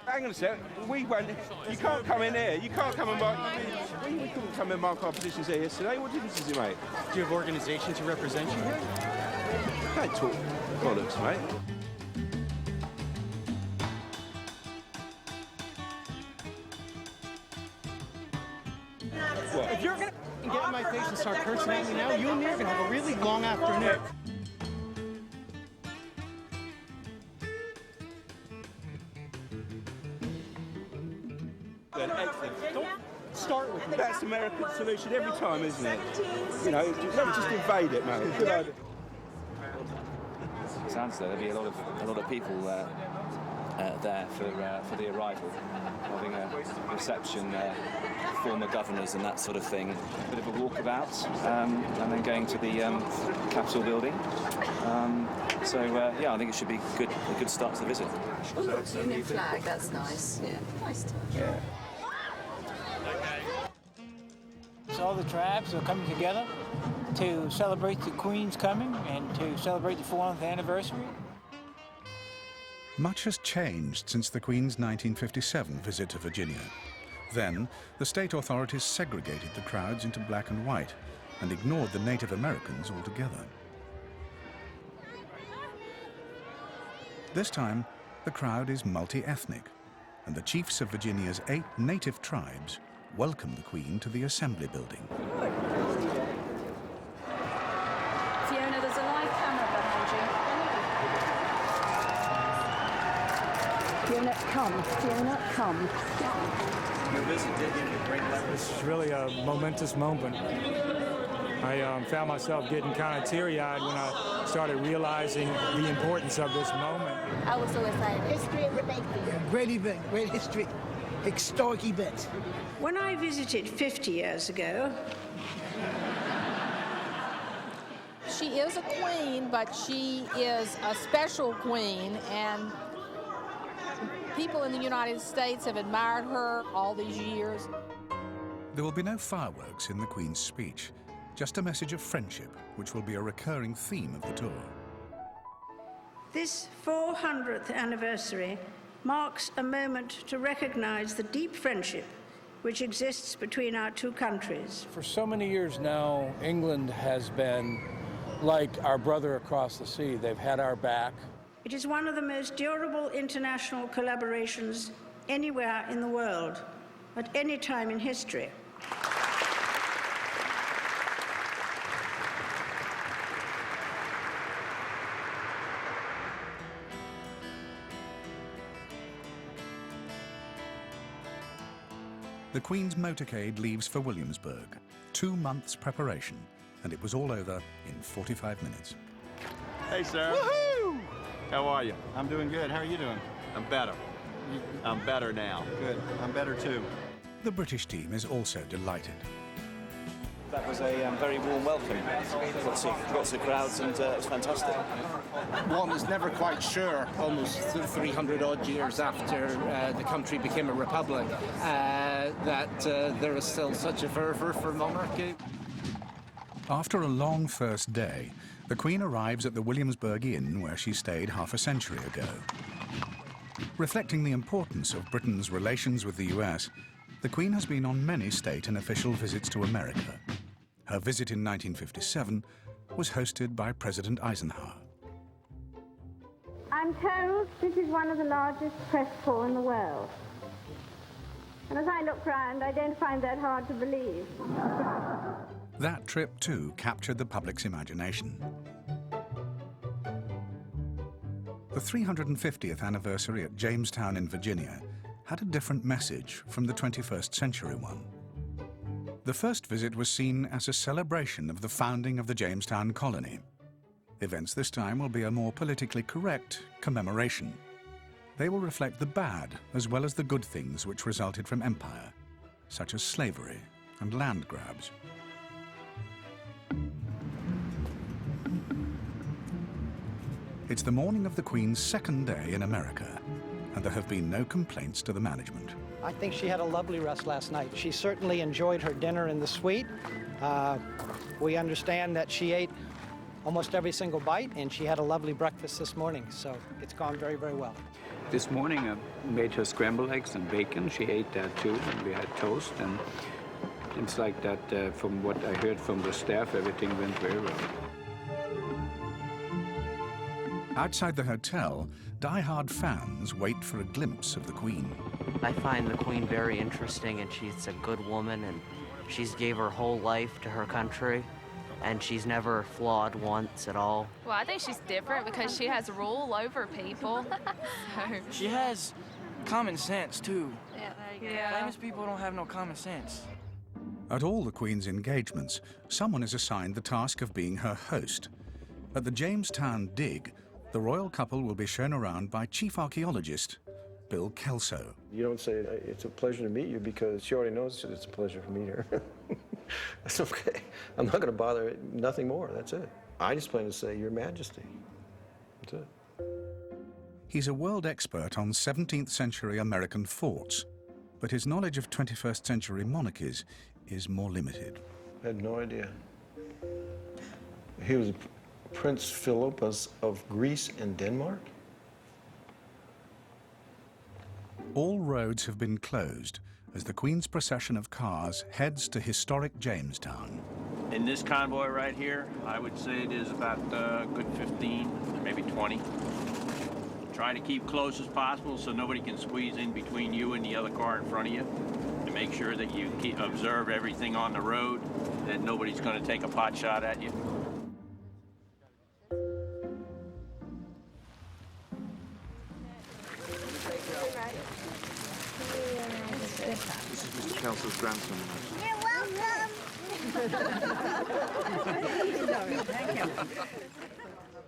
Hang on a sec. We went. You can't come in here. You can't come and mark. We couldn't come and mark our positions here yesterday. What difference does it make? Do you have organisations to represent you here? Don't talk bollocks, mate. What? If you're going to get in my face and start cursing at me now, you and me are going to have a really long afternoon. Excellent. Don't start with me. That's the American solution every time, isn't it? You know, just invade it, mate. Good idea. Sounds like there'll be a lot of people there for the arrival, having a reception, former governors and that sort of thing. A bit of a walkabout, and then going to the Capitol building. Yeah, I think it should be a good start to the visit. Oh, look, Union flag, that's nice. Yeah, nice touch. Yeah. So all the tribes are coming together to celebrate the Queen's coming and to celebrate the 400th anniversary. Much has changed since the Queen's 1957 visit to Virginia. Then, the state authorities segregated the crowds into black and white and ignored the Native Americans altogether. This time, the crowd is multi-ethnic, and the chiefs of Virginia's 8 native tribes welcome the Queen to the Assembly Building. Fiona, there's a live camera behind you. Fiona, come. Fiona, come. Your visit did give you a great level. This is really a momentous moment. I found myself getting kind of teary-eyed when I started realizing the importance of this moment. I was so excited. History of the making. Great event, great history, historic event. When I visited 50 years ago, she is a queen, but she is a special queen, and people in the United States have admired her all these years. There will be no fireworks in the Queen's speech, just a message of friendship, which will be a recurring theme of the tour. this 400th anniversary marks a moment to recognize the deep friendship which exists between our two countries. For so many years now, England has been like our brother across the sea. They've had our back. It is one of the most durable international collaborations anywhere in the world, at any time in history. The Queen's motorcade leaves for Williamsburg. 2 months preparation, and it was all over in 45 minutes. Hey, Sarah. Woohoo! How are you? I'm doing good. How are you doing? I'm better. I'm better now. Good. I'm better too. The British team is also delighted. That was a very warm welcome. Lots of crowds, and it was fantastic. One is never quite sure, almost 300 odd years after the country became a republic, that there is still such a fervour for monarchy. After a long first day, the Queen arrives at the Williamsburg Inn where she stayed half a century ago. Reflecting the importance of Britain's relations with the US, the Queen has been on many state and official visits to America. Her visit in 1957 was hosted by President Eisenhower. I'm told this is one of the largest press corps in the world. And as I look round, I don't find that hard to believe. That trip, too, captured the public's imagination. The 350th anniversary at Jamestown in Virginia had a different message from the 21st century one. The first visit was seen as a celebration of the founding of the Jamestown colony. Events this time will be a more politically correct commemoration. They will reflect the bad as well as the good things which resulted from empire, such as slavery and land grabs. It's the morning of the Queen's second day in America, and there have been no complaints to the management. I think she had a lovely rest last night. She certainly enjoyed her dinner in the suite. We understand that she ate almost every single bite, and she had a lovely breakfast this morning, so it's gone very, very well. This morning I made her scrambled eggs and bacon. She ate that too, and we had toast, and things like that. From what I heard from the staff, everything went very well. Outside the hotel, die-hard fans wait for a glimpse of the Queen. I find the Queen very interesting, and she's a good woman, and she's gave her whole life to her country, and she's never flawed once at all. Well, I think she's different because she has rule over people. She has common sense, too. Yeah, there you go. Famous people don't have no common sense. At all the Queen's engagements, someone is assigned the task of being her host. At the Jamestown dig, the royal couple will be shown around by chief archaeologist Bill Kelso. You don't say, it's a pleasure to meet you, because she already knows that it's a pleasure to meet her. That's okay. I'm not going to bother, nothing more, that's it. I just plan to say, Your Majesty. That's it. He's a world expert on 17th century American forts, but his knowledge of 21st century monarchies is more limited. I had no idea. He was Prince Philip of Greece and Denmark? All roads have been closed as the Queen's procession of cars heads to historic Jamestown. In this convoy right here, I would say it is about a good 15, maybe 20. Try to keep close as possible so nobody can squeeze in between you and the other car in front of you. To make sure that you observe everything on the road, that nobody's going to take a pot shot at you. This is Mr. Kelso's grandson. You're welcome. Thank you.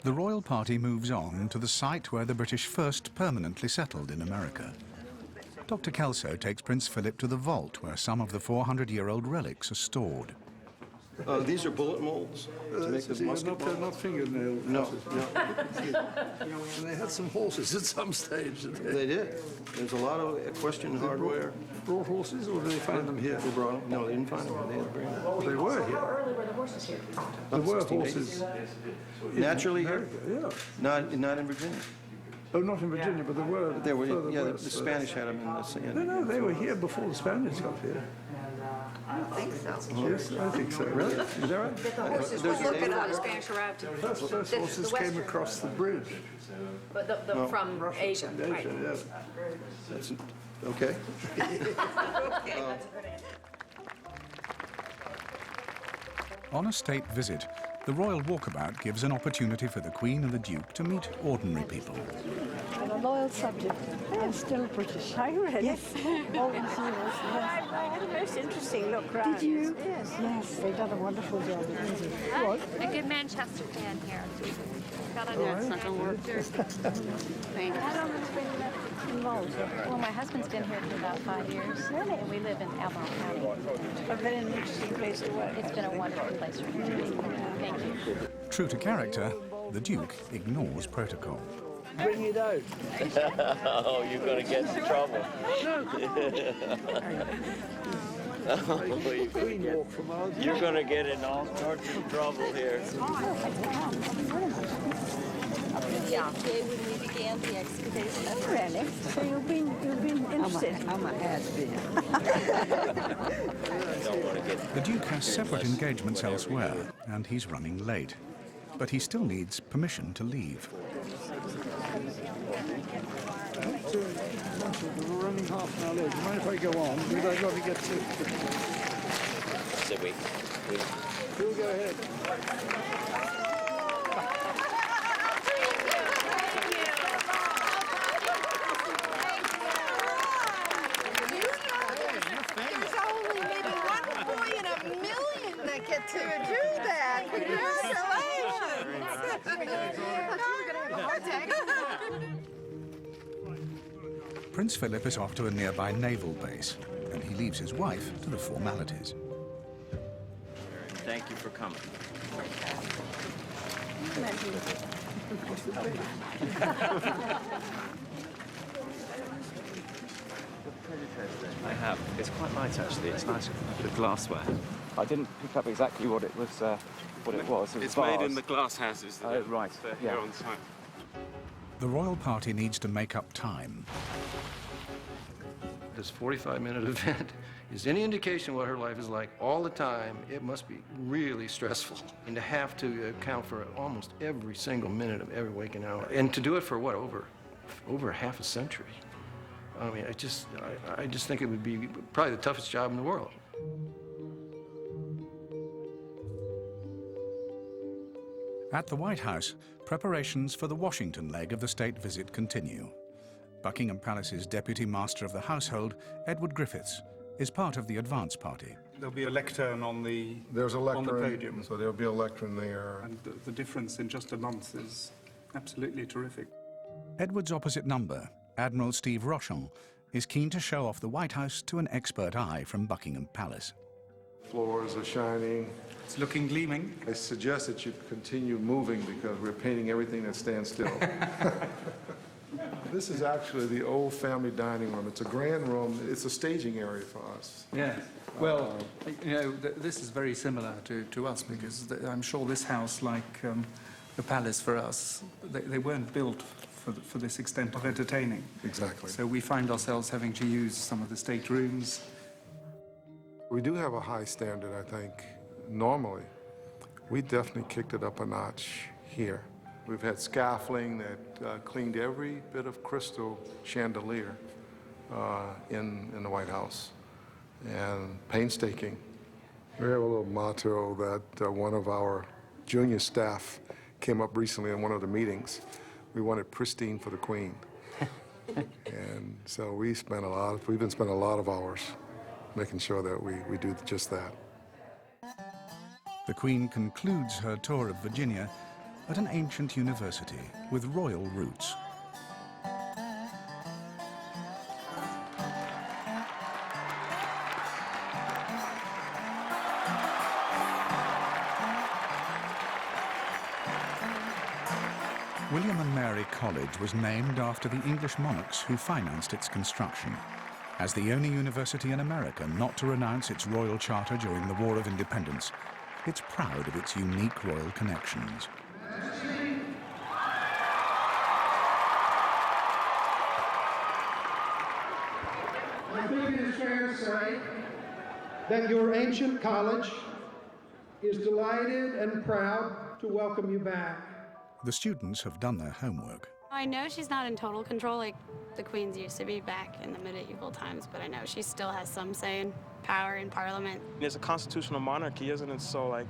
The royal party moves on to the site where the British first permanently settled in America. Dr. Kelso takes Prince Philip to the vault where some of the 400-year-old relics are stored. These are bullet molds to make the musket ball. Not fingernail. No. And they had some horses at some stage. They did. There's a lot of equestrian hardware. Brought horses, or did they find them here? They brought them. No, they didn't find them. They had to bring them. They were here. There were horses. Naturally here? Yeah. Not in Virginia. Oh, not in Virginia, but there were. They were. further Yeah, the west, Spanish had them in the. No, they were here before the Spaniards got here. I don't think so. Yes, I think so. Really? Is that right? But the horses were looking how the Spanish arrived. First horses came across the bridge. But from Asia, right? Yeah. That's, okay. On a state visit, the royal walkabout gives an opportunity for the Queen and the Duke to meet ordinary people. I'm a loyal subject. I'm still British. Are you ready? Yes. Always yes. I had a most interesting look around. Did you? Yes. Yes, they've done a wonderful job. What? A good Manchester fan here. It's not going to work. Thank you. How long have you been involved? Well, my husband's been here for about 5 years. Really? And we live in Albemarle County. A very interesting place to work. It's been a wonderful place for me. Thank you. True to character, the Duke ignores protocol. Bring it out. Oh, you're going to get in trouble. You're going to get in all sorts of trouble here. Yeah, when we began the excavation. Oh, really? So you've been interested? I'm a has-been. The Duke has separate engagements elsewhere, and he's running late. But he still needs permission to leave. We're running half an hour late. Do you mind if I go on? Because I've got to get to... So we We'll go ahead. There's only maybe one boy in a million that get to do that. Congratulations. Prince Philip is off to a nearby naval base, and he leaves his wife to the formalities. Thank you for coming. I have. It's quite light, actually. It's nice, the glassware. I didn't pick up exactly what it was what it was. It's made in the glass houses. Right. Here on site. The royal party needs to make up time. This 45-minute event is any indication what her life is like all the time. It must be really stressful. And to have to account for almost every single minute of every waking hour. And to do it for what, over half a century? I mean, I just think it would be probably the toughest job in the world. At the White House, preparations for the Washington leg of the state visit continue. Buckingham Palace's Deputy Master of the Household, Edward Griffiths, is part of the advance party. There'll be a lectern on the There's a lectern, on the podium. so there'll be a lectern there. And the difference in just a month is absolutely terrific. Edward's opposite number, Admiral Steve Rochon, is keen to show off the White House to an expert eye from Buckingham Palace. Floors are shining. It's looking gleaming. I suggest that you continue moving because we're painting everything that stands still. This is actually the old family dining room. It's a grand room. It's a staging area for us. Yeah. Well, you know, this is very similar to us because I'm sure this house, like the palace for us, they weren't built for this extent of entertaining. Exactly. So we find ourselves having to use some of the state rooms. We do have a high standard, I think. Normally, we definitely kicked it up a notch here. We've had scaffolding that cleaned every bit of crystal chandelier in the White House, and painstaking. We have a little motto that one of our junior staff came up recently in one of the meetings. We wanted pristine for the Queen. And so we've been spending a lot of hours making sure that we do just that. The Queen concludes her tour of Virginia at an ancient university with royal roots. William and Mary College was named after the English monarchs who financed its construction. As the only university in America not to renounce its royal charter during the War of Independence, it's proud of its unique royal connections. I think it is fair to say that your ancient college is delighted and proud to welcome you back. The students have done their homework. I know she's not in total control like the Queens used to be back in the medieval times, but I know she still has some say in power in Parliament. It's a constitutional monarchy, isn't it? So, like,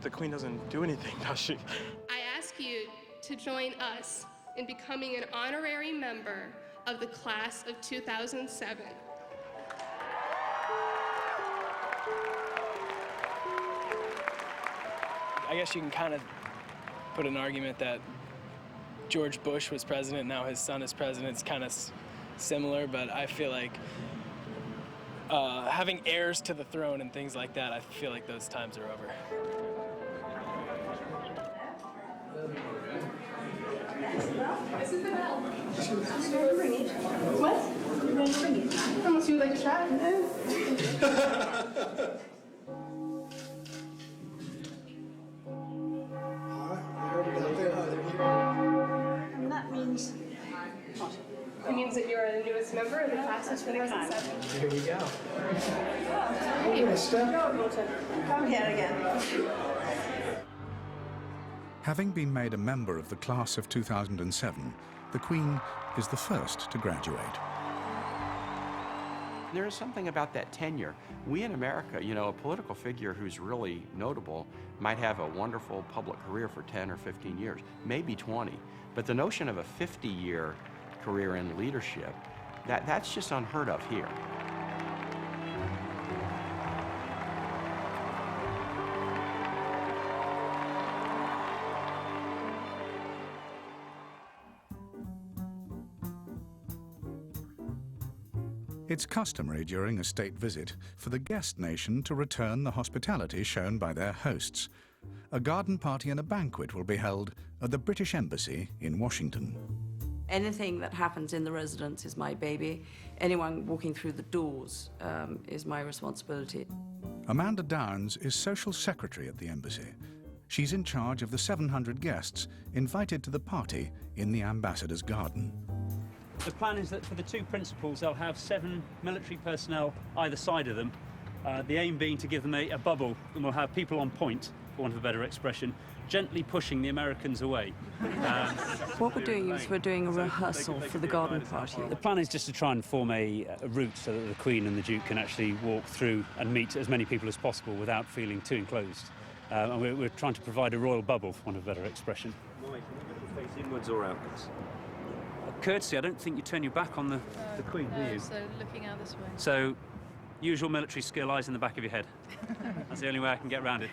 the Queen doesn't do anything, does she? I ask you to join us in becoming an honorary member of the class of 2007. I guess you can kind of put an argument that George Bush was president, now his son is president. It's kind of similar, but I feel like having heirs to the throne and things like that, I feel like those times are over. This is the bell. What? You're going to ring it? Unless you would like to try. No. And that means what? It means that you're the newest member of the class of 2007. Here we go. Hey, You're gonna step. Come here again. Having been made a member of the class of 2007, the Queen is the first to graduate. There is something about that tenure. We in America, you know, a political figure who's really notable might have a wonderful public career for 10 or 15 years, maybe 20. But the notion of a 50-year career in leadership, that's just unheard of here. It's customary during a state visit for the guest nation to return the hospitality shown by their hosts. A garden party and a banquet will be held at the British Embassy in Washington. Anything that happens in the residence is my baby. Anyone walking through the doors is my responsibility. Amanda Downs is social secretary at the embassy, She's in charge of the 700 guests invited to the party in the ambassador's garden. The plan is that for the two principals, they'll have 7 military personnel either side of them. The aim being to give them a bubble, and we'll have people on point, for want of a better expression, gently pushing the Americans away. What we're doing is we're doing a rehearsal for the garden party. The plan is just to try and form a route so that the Queen and the Duke can actually walk through and meet as many people as possible without feeling too enclosed. And we're trying to provide a royal bubble, for want of a better expression. Mike, are you going to face inwards or outwards? Courtesy, I don't think you turn your back on the Queen, do you? So looking out this way. So, usual military skill, eyes in the back of your head. That's the only way I can get around it.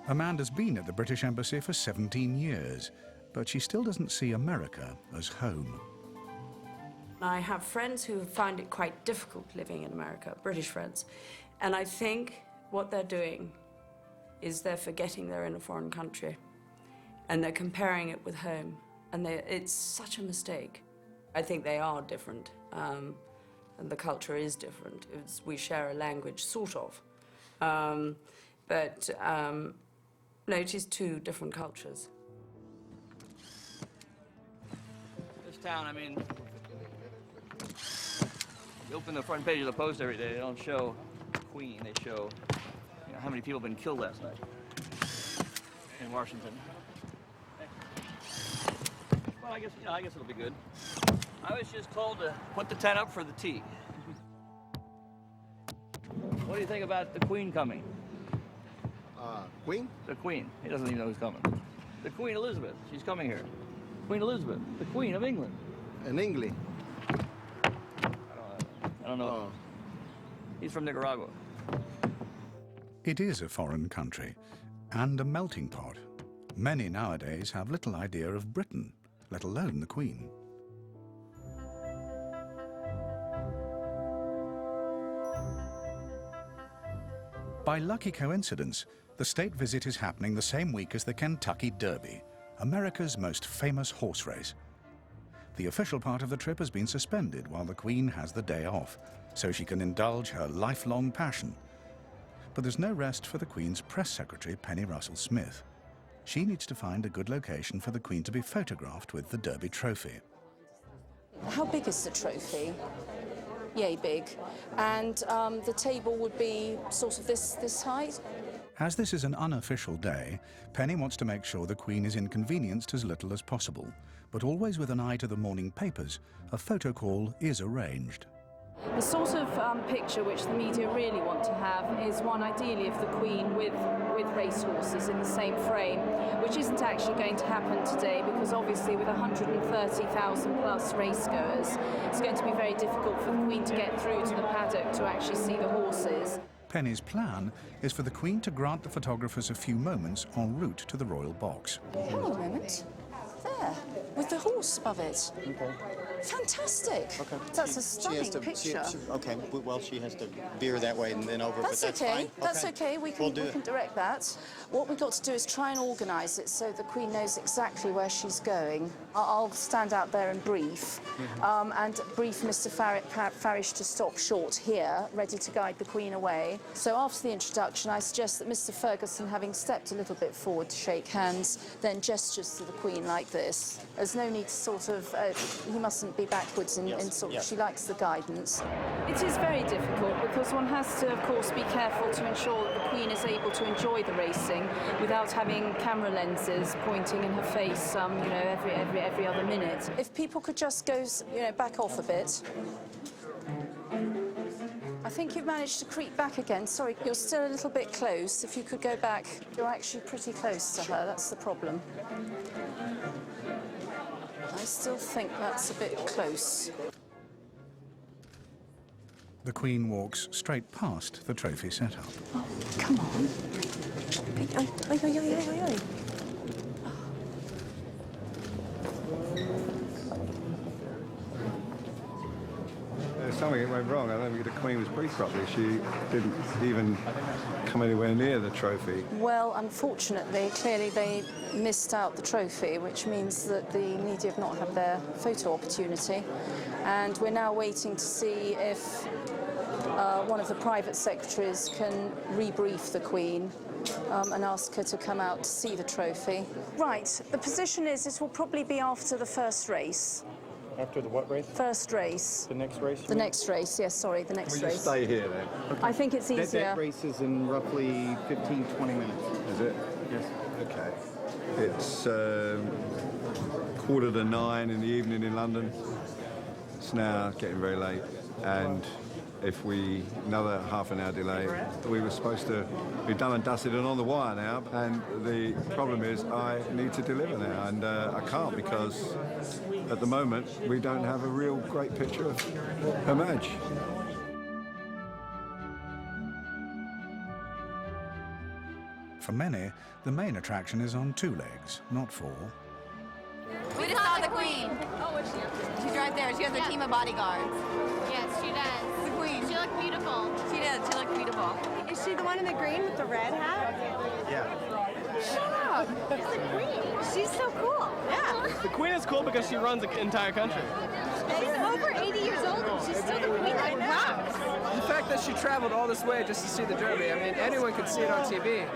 Amanda's been at the British Embassy for 17 years, but she still doesn't see America as home. I have friends who find it quite difficult living in America, British friends, and I think what they're doing is they're forgetting they're in a foreign country and they're comparing it with home, and it's such a mistake. I think they are different, and the culture is different. We share a language, sort of, but no, it is two different cultures. This town, I mean, you open the front page of the Post every day, they don't show Queen, they show how many people have been killed last night in Washington. Well, I guess it'll be good. I was just told to put the tent up for the tea. What do you think about the Queen coming? Queen? The Queen. He doesn't even know who's coming. The Queen Elizabeth. She's coming here. Queen Elizabeth, the Queen of England. In England? I don't know. Oh. He's from Nicaragua. It is a foreign country and a melting pot. Many nowadays have little idea of Britain, let alone the Queen. By lucky coincidence, the state visit is happening the same week as the Kentucky Derby, America's most famous horse race. The official part of the trip has been suspended while the Queen has the day off, so she can indulge her lifelong passion. But there's no rest for the Queen's press secretary, Penny Russell-Smith. She needs to find a good location for the Queen to be photographed with the Derby trophy. How big is the trophy? Yay big. And the table would be sort of this height? As this is an unofficial day, Penny wants to make sure the Queen is inconvenienced as little as possible, but always with an eye to the morning papers, a photo call is arranged. The sort of picture which the media really want to have is one ideally of the Queen with racehorses in the same frame, which isn't actually going to happen today because obviously with 130,000 plus racegoers, it's going to be very difficult for the Queen to get through to the paddock to actually see the horses. Penny's plan is for the Queen to grant the photographers a few moments en route to the royal box. Hang on a moment. There, with the horse above it. Okay. Fantastic. Okay. That's a stunning picture. Okay, well, she has to veer that way and then over, That's but that's okay. fine. That's okay. We can direct that. What we've got to do is try and organise it so the Queen knows exactly where she's going. I'll stand out there and brief, and brief Mr. Farish to stop short here, ready to guide the Queen away. So after the introduction, I suggest that Mr. Ferguson, having stepped a little bit forward to shake hands, then gestures to the Queen like this. There's no need to sort of, he mustn't be backwards in sort of, she likes the guidance. It is very difficult because one has to, of course, be careful to ensure that the Queen is able to enjoy the racing without having camera lenses pointing in her face, you know, every other minute. If people could just go, you know, back off a bit. I think you've managed to creep back again. Sorry, you're still a little bit close. If you could go back, you're actually pretty close to her. That's the problem. I still think that's a bit close. The Queen walks straight past the trophy setup. Oh, come on. Oi, oi, oi, oi, oi, oi. something went wrong. I don't think the Queen was briefed properly. She didn't even come anywhere near the trophy. Well, unfortunately, clearly they missed out the trophy, which means that the media have not had their photo opportunity. And we're now waiting to see if one of the private secretaries can rebrief the Queen and ask her to come out to see the trophy. Right, the position is it will probably be after the first race. After the what race? First race. The next race? The next race, yes, sorry, the next We race. just stay here then? Okay. I think it's easier. That race is in roughly 15, 20 minutes. Is it? Yes. Okay. It's 9:15 in the evening in London. It's now getting very late, and if we another half an hour delay, we were supposed to be done and dusted and on the wire now, and the problem is I need to deliver now, and I can't because at the moment we don't have a real great picture of Her Madge. For many, the main attraction is on two legs, not four. We just saw the Queen. Oh, where's she? She's right there. She has a team of bodyguards. Yes, she does. The Queen. She looked beautiful. She did. She looked beautiful. Is she the one in the green with the red hat? Yeah. Shut up! She's the Queen. She's so cool. Yeah. The Queen is cool because she runs the entire country. She's over 80 years old and she's still the Queen. I'm wow. The fact that she traveled all this way just to see the Derby, I mean, anyone could see it on TV.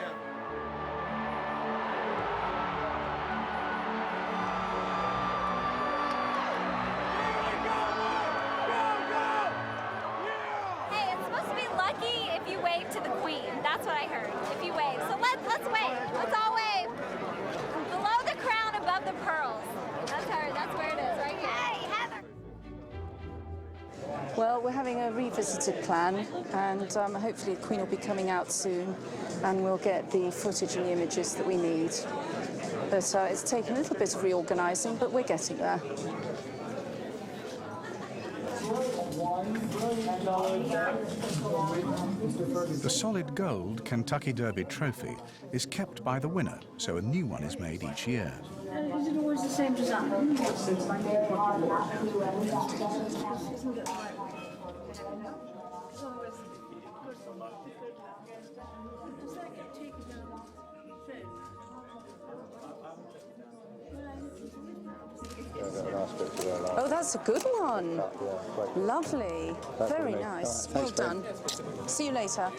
Hey, it's supposed to be lucky if you wave to the Queen. That's what I heard. If you wave. So let's wave. Let's all wave. Below the crown, above the pearls. That's her. That's where it is, right here. Hey, Heather. Well, we're having a revisited plan, and hopefully the Queen will be coming out soon, and we'll get the footage and the images that we need. But it's taken a little bit of reorganising, but we're getting there. The solid gold Kentucky Derby trophy is kept by the winner, so a new one is made each year. Is it always the same design? Oh, that's a good one. Lovely. Very nice. Well done. See you later.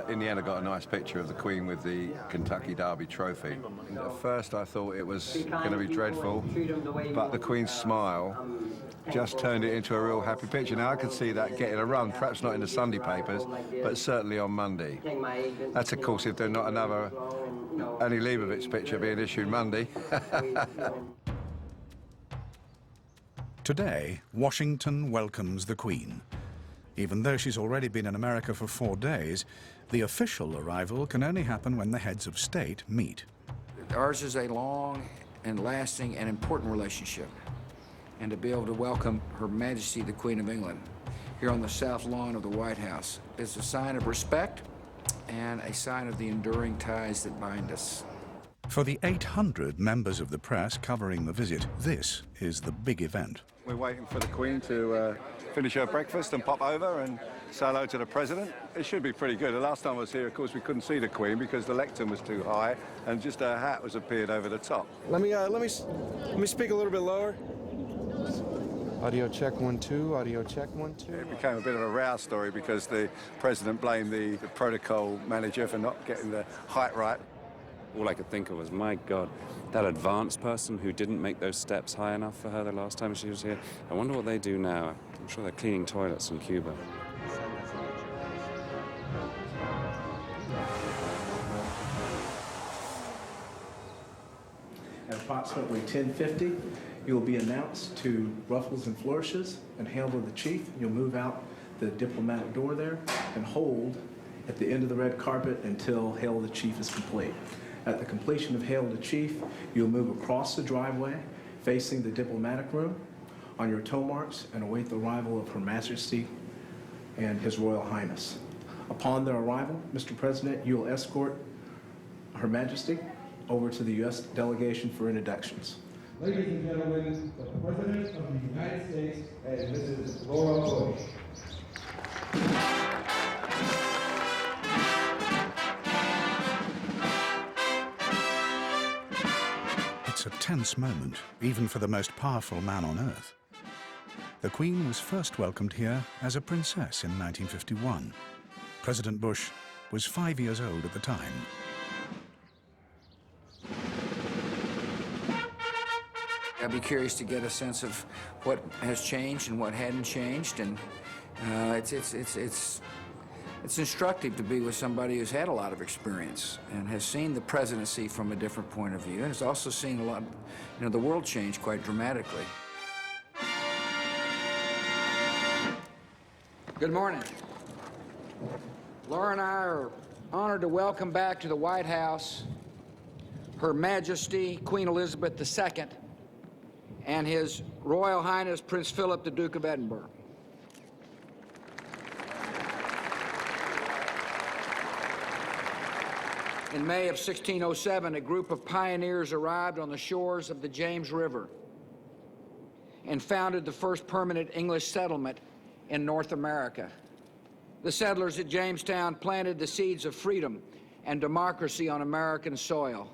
In the end, I got a nice picture of the Queen with the Kentucky Derby trophy. And at first, I thought it was going to be dreadful, but the Queen's smile just turned it into a real happy picture. Now, I could see that getting a run, perhaps not in the Sunday papers, but certainly on Monday. That's, of course, if there's not another Annie Leibovitz picture being issued Monday. Today, Washington welcomes the Queen. Even though she's already been in America for 4 days, the official arrival can only happen when the heads of state meet. Ours is a long and lasting and important relationship, and to be able to welcome Her Majesty the Queen of England here on the south lawn of the White House is a sign of respect and a sign of the enduring ties that bind us. For the 800 members of the press covering the visit, this is the big event. We're waiting for the Queen to finish her breakfast and pop over and say hello to the President. It should be pretty good. The last time I was here, of course, we couldn't see the Queen because the lectern was too high and just her hat was appeared over the top. Let me speak a little bit lower. Audio check 1 2. Audio check 1 2. It became a bit of a row story because the President blamed the protocol manager for not getting the height right. All I could think of was, my God, that advanced person who didn't make those steps high enough for her the last time she was here. I wonder what they do now. I'm sure they're cleaning toilets in Cuba. At approximately 10:50, you will be announced to ruffles and flourishes and hail to the chief. You'll move out the diplomatic door there and hold at the end of the red carpet until hail the chief is complete. At the completion of hail the chief, you'll move across the driveway facing the diplomatic room on your toe marks and await the arrival of Her Majesty and His Royal Highness. Upon their arrival, Mr. President, you will escort Her Majesty over to the U.S. delegation for introductions. Ladies and gentlemen, the President of the United States and Mrs. Laura Bush. tense moment, even for the most powerful man on earth. The Queen was first welcomed here as a princess in 1951. President Bush was 5 years old at the time. I'd be curious to get a sense of what has changed and what hadn't changed, and it's instructive to be with somebody who's had a lot of experience and has seen the presidency from a different point of view, and has also seen a lot, the world change quite dramatically. Good morning. Laura and I are honored to welcome back to the White House Her Majesty Queen Elizabeth II and His Royal Highness Prince Philip, the Duke of Edinburgh. In May of 1607, a group of pioneers arrived on the shores of the James River and founded the first permanent English settlement in North America. The settlers at Jamestown planted the seeds of freedom and democracy on American soil.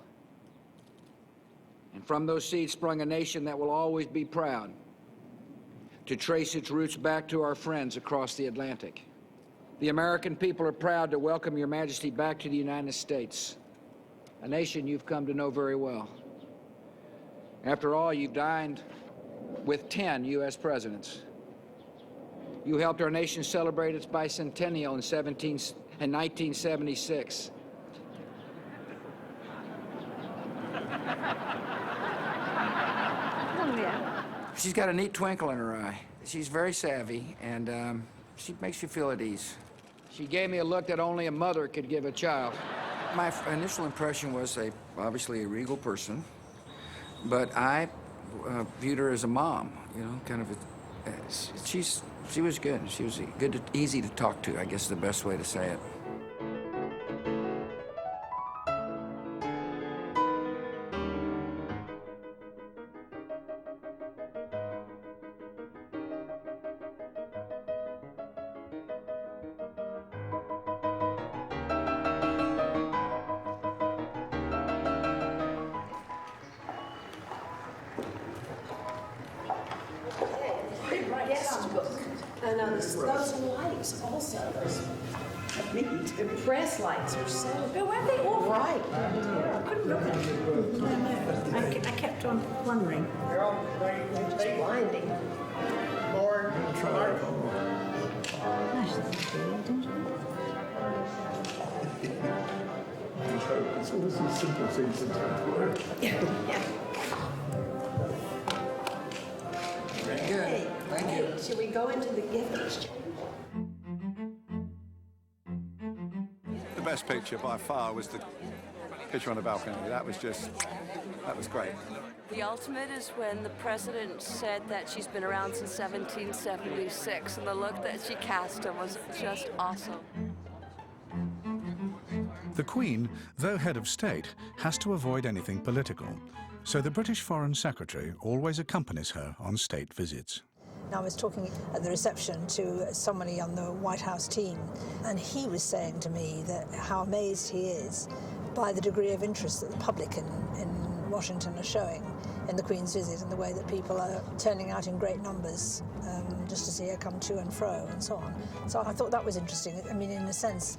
And from those seeds sprung a nation that will always be proud to trace its roots back to our friends across the Atlantic. The American people are proud to welcome Your Majesty back to the United States, a nation you've come to know very well. After all, you've dined with 10 U.S. presidents. You helped our nation celebrate its bicentennial in 1976. She's got a neat twinkle in her eye. She's very savvy, and she makes you feel at ease. She gave me a look that only a mother could give a child. My initial impression was obviously a regal person, but I viewed her as a mom, kind of she was good. She was good, easy to talk to, I guess is the best way to say it. And those lights also, the press lights are so, but weren't they all right? I couldn't look at them. I kept on wondering. It's blinding. Lord, It's all these simple things that don't work. Yeah. Very good. Thank you. Should we go into the gift exchange? The best picture by far was the picture on the balcony. That was great. The ultimate is when the president said that she's been around since 1776, and the look that she cast him was just awesome. The Queen, though head of state, has to avoid anything political, so the British Foreign Secretary always accompanies her on state visits. I was talking at the reception to somebody on the White House team, and he was saying to me that how amazed he is by the degree of interest that the public in Washington are showing in the Queen's visit and the way that people are turning out in great numbers just to see her come to and fro and so on. So I thought that was interesting. I mean, in a sense,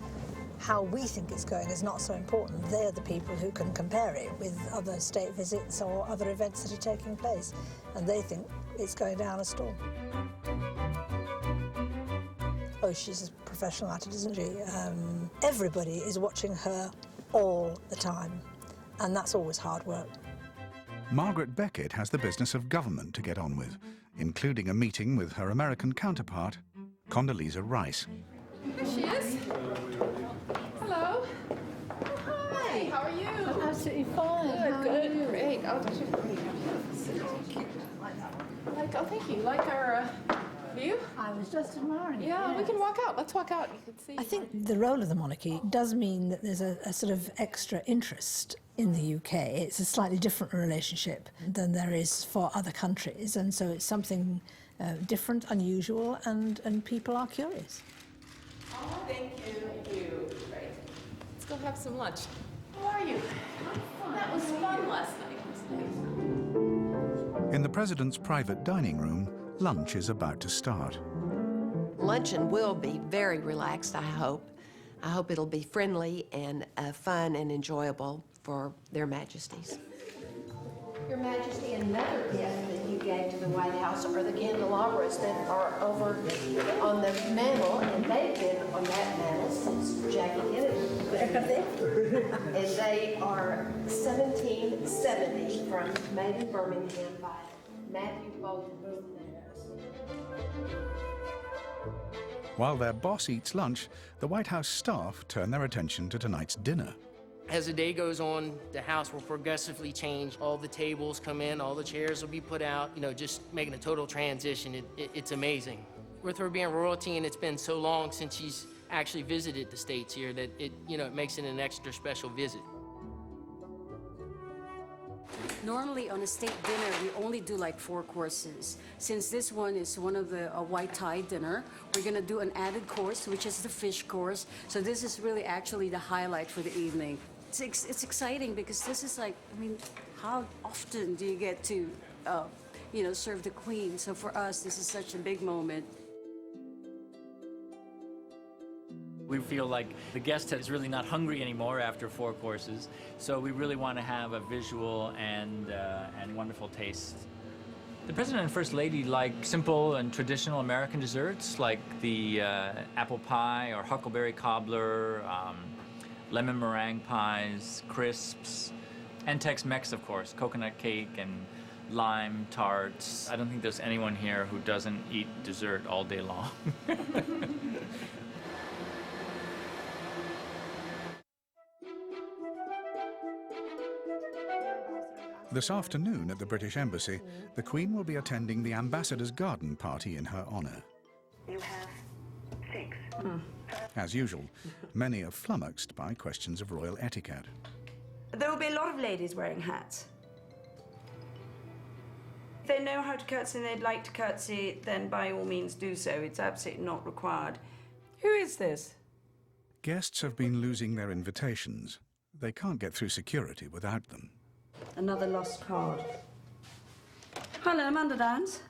how we think it's going is not so important. They're the people who can compare it with other state visits or other events that are taking place, and they think it's going down a storm. Oh, she's a professional at it, isn't she? Everybody is watching her all the time, and that's always hard work. Margaret Beckett has the business of government to get on with, including a meeting with her American counterpart, Condoleezza Rice. There she is. Hello. Hi. How are you? I'm absolutely fine. Good. Great. Oh, that's great. Thank you. Like our view? I was just admiring it. Yeah, we can walk out. Let's walk out. You can see. I think the role of the monarchy does mean that there's a sort of extra interest in the UK. It's a slightly different relationship than there is for other countries, and so it's something different, unusual, and people are curious. Oh, thank you. Thank you. Great. Let's go have some lunch. How are you? That was fun last night. In the President's private dining room, lunch is about to start. Luncheon will be very relaxed, I hope. I hope it'll be friendly and fun and enjoyable for their Majesties. Your Majesty, another gift that you gave to the White House are the candelabras that are over on the mantle, and they've been on that mantle since Jackie Kennedy put them there. And they are 1770 made in Birmingham by Matthew Bolton. While their boss eats lunch, the White House staff turn their attention to tonight's dinner. As the day goes on, the house will progressively change. All the tables come in, all the chairs will be put out, just making a total transition. It's amazing. With her being royalty and it's been so long since she's actually visited the States here that it makes it an extra special visit. Normally on a state dinner, we only do like 4 courses. Since this one is one of the white tie dinner, we're gonna do an added course, which is the fish course. So this is really actually the highlight for the evening. It's exciting because this is like, how often do you get to, serve the Queen? So for us, this is such a big moment. We feel like the guest is really not hungry anymore after 4 courses, so we really want to have a visual and wonderful taste. The President and First Lady like simple and traditional American desserts, like the apple pie or huckleberry cobbler, lemon meringue pies, crisps, and Tex-Mex, of course, coconut cake and lime tarts. I don't think there's anyone here who doesn't eat dessert all day long. This afternoon at the British Embassy, the Queen will be attending the Ambassador's Garden Party in her honour. You have 6. As usual, many are flummoxed by questions of royal etiquette. There will be a lot of ladies wearing hats. If they know how to curtsy and they'd like to curtsy, then by all means do so. It's absolutely not required. Who is this? Guests have been losing their invitations. They can't get through security without them. Another lost card. Hello, Amanda Downs.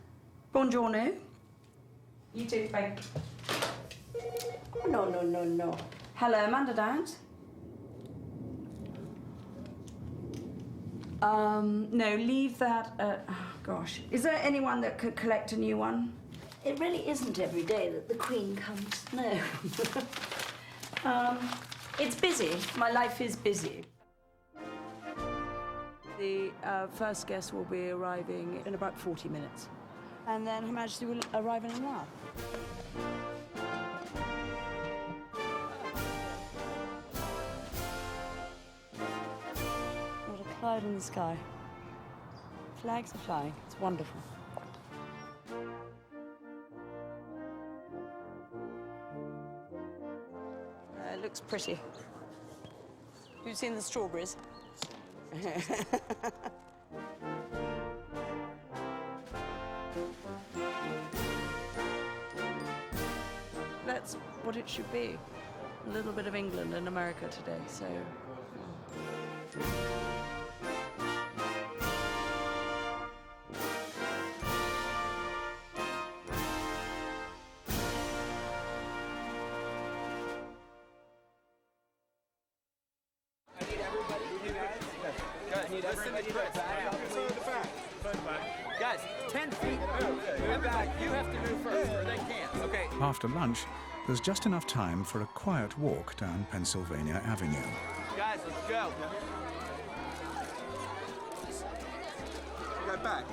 Buongiorno. You too, thank you. No. Hello, Amanda Downs. No, leave that at... Oh, gosh. Is there anyone that could collect a new one? It really isn't every day that the Queen comes. No. It's busy. My life is busy. The first guest will be arriving in about 40 minutes. And then Her Majesty will arrive in an hour. Not a cloud in the sky. Flags are flying. It's wonderful. It looks pretty. Who's seen the strawberries? That's what it should be. A little bit of England and America today, so... Guys, 10 feet. Move back. You have to move first, or they can't. Okay. After lunch, there's just enough time for a quiet walk down Pennsylvania Avenue. Guys, let's go. Go back.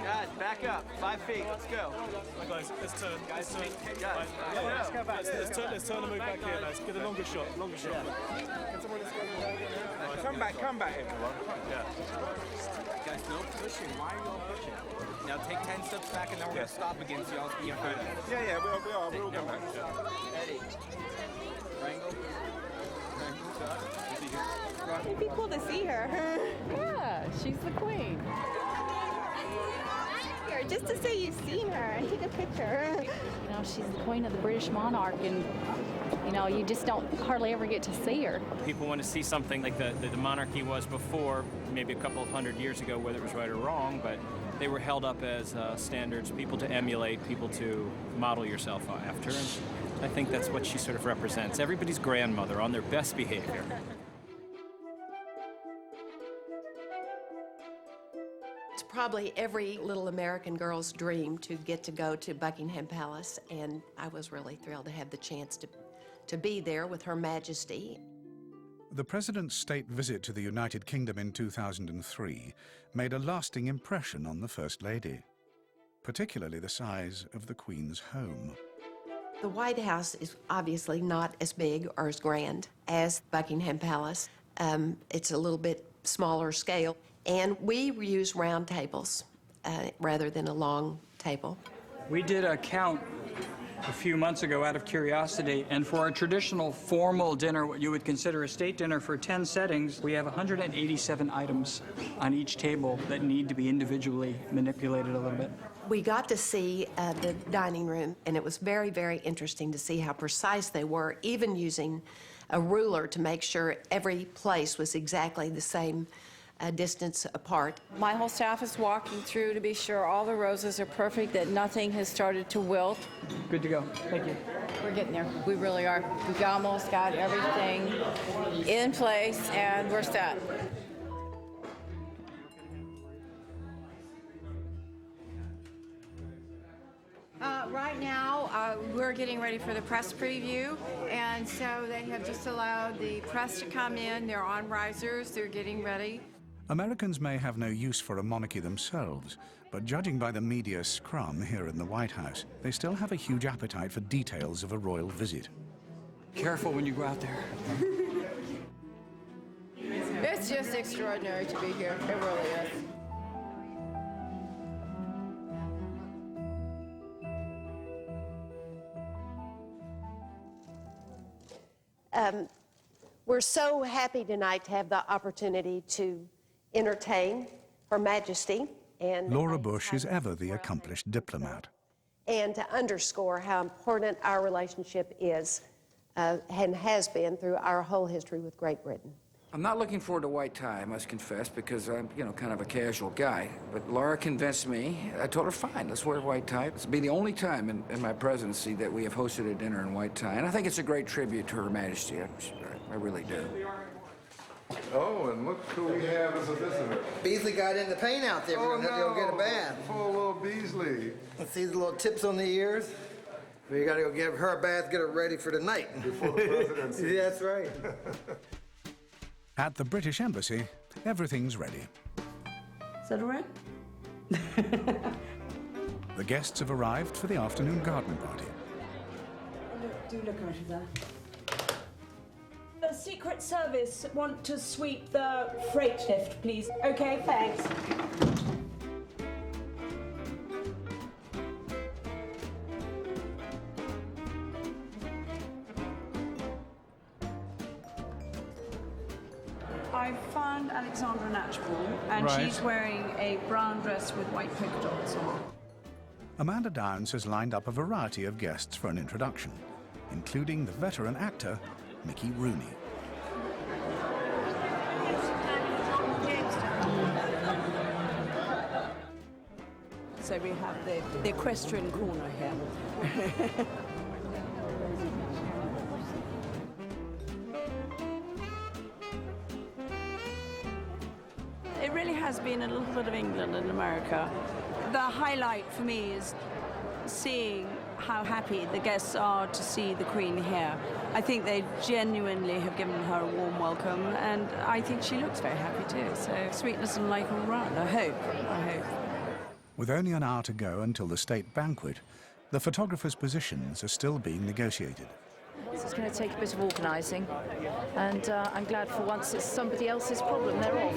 Guys, back up. 5 feet. Let's go. Right, guys, let's turn. Guys, Guys, let's go back. Let's turn and move back here, lads. Get a longer shot. Come back, everyone. Yeah. Guys, no pushing. Why are you all pushing? Now take 10 steps back, and then we're going to stop again so y'all can get behind us. Yeah, we are. We'll go back. Eddie. Triangle. It'd be cool to see her. Yeah, she's the Queen. Just to say you've seen her and take a picture. You know, she's the Queen of the British monarch, and you just don't hardly ever get to see her. People want to see something like the monarchy was before, maybe a couple of 100 years ago, whether it was right or wrong, but they were held up as standards, people to emulate, people to model yourself after. And I think that's what she sort of represents. Everybody's grandmother on their best behavior. It's probably every little American girl's dream to get to go to Buckingham Palace, and I was really thrilled to have the chance to be there with Her Majesty. The President's state visit to the United Kingdom in 2003 made a lasting impression on the First Lady, particularly the size of the Queen's home. The White House is obviously not as big or as grand as Buckingham Palace. It's a little bit smaller scale. And we use round tables rather than a long table. We did a count a few months ago out of curiosity, and for a traditional formal dinner, what you would consider a state dinner for 10 settings, we have 187 items on each table that need to be individually manipulated a little bit. We got to see the dining room, and it was very, very interesting to see how precise they were, even using a ruler to make sure every place was exactly the same distance apart. My whole staff is walking through to be sure all the roses are perfect, that nothing has started to wilt. Good to go. Thank you. We're getting there. We really are. We've almost got everything in place, and we're set. Right now, we're getting ready for the press preview, and so they have just allowed the press to come in. They're on risers. They're getting ready. Americans may have no use for a monarchy themselves, but judging by the media scrum here in the White House, they still have a huge appetite for details of a royal visit. Careful when you go out there. It's just extraordinary to be here. It really is. We're so happy tonight to have the opportunity to entertain Her Majesty and Laura Bush is ever the accomplished diplomat. And to underscore how important our relationship is and has been through our whole history with Great Britain. I'm not looking forward to white tie, I must confess, because I'm, kind of a casual guy. But Laura convinced me. I told her, fine, let's wear white tie. This will be the only time in my presidency that we have hosted a dinner in white tie. And I think it's a great tribute to Her Majesty. I really do. Oh, and look who we have as a visitor. Beasley got in the paint out there. We're gonna have to go get a bath. Poor little Beasley. Let's see the little tips on the ears. We gotta go give her a bath, get her ready for the night. Before the presidency. That's right. At the British Embassy, everything's ready. Is that all right? The guests have arrived for the afternoon garden party. Do look out of there. The Secret Service want to sweep the freight lift, please. Okay, thanks. I found Alexandra Natchball, and Right. she's wearing a brown dress with white polka dots on. Amanda Downs has lined up a variety of guests for an introduction, including the veteran actor, Mickey Rooney. So we have the equestrian corner here. It really has been a little bit of England and America. The highlight for me is seeing how happy the guests are to see the Queen here. I think they genuinely have given her a warm welcome, and I think she looks very happy too. So sweetness and light all round, I hope. With only an hour to go until the state banquet, the photographers' positions are still being negotiated. So it's going to take a bit of organising, and I'm glad for once it's somebody else's problem. They're off.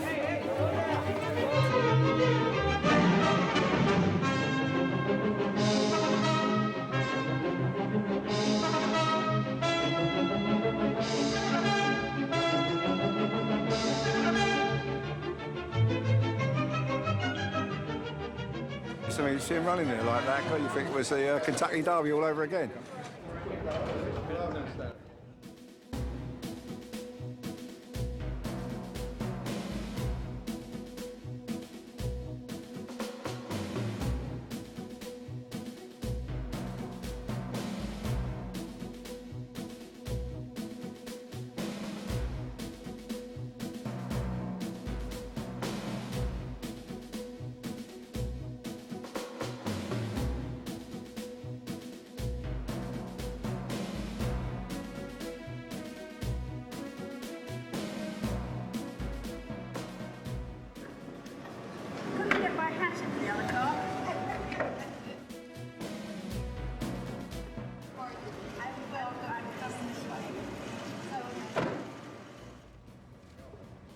So you see him running there like that, you think it was the Kentucky Derby all over again.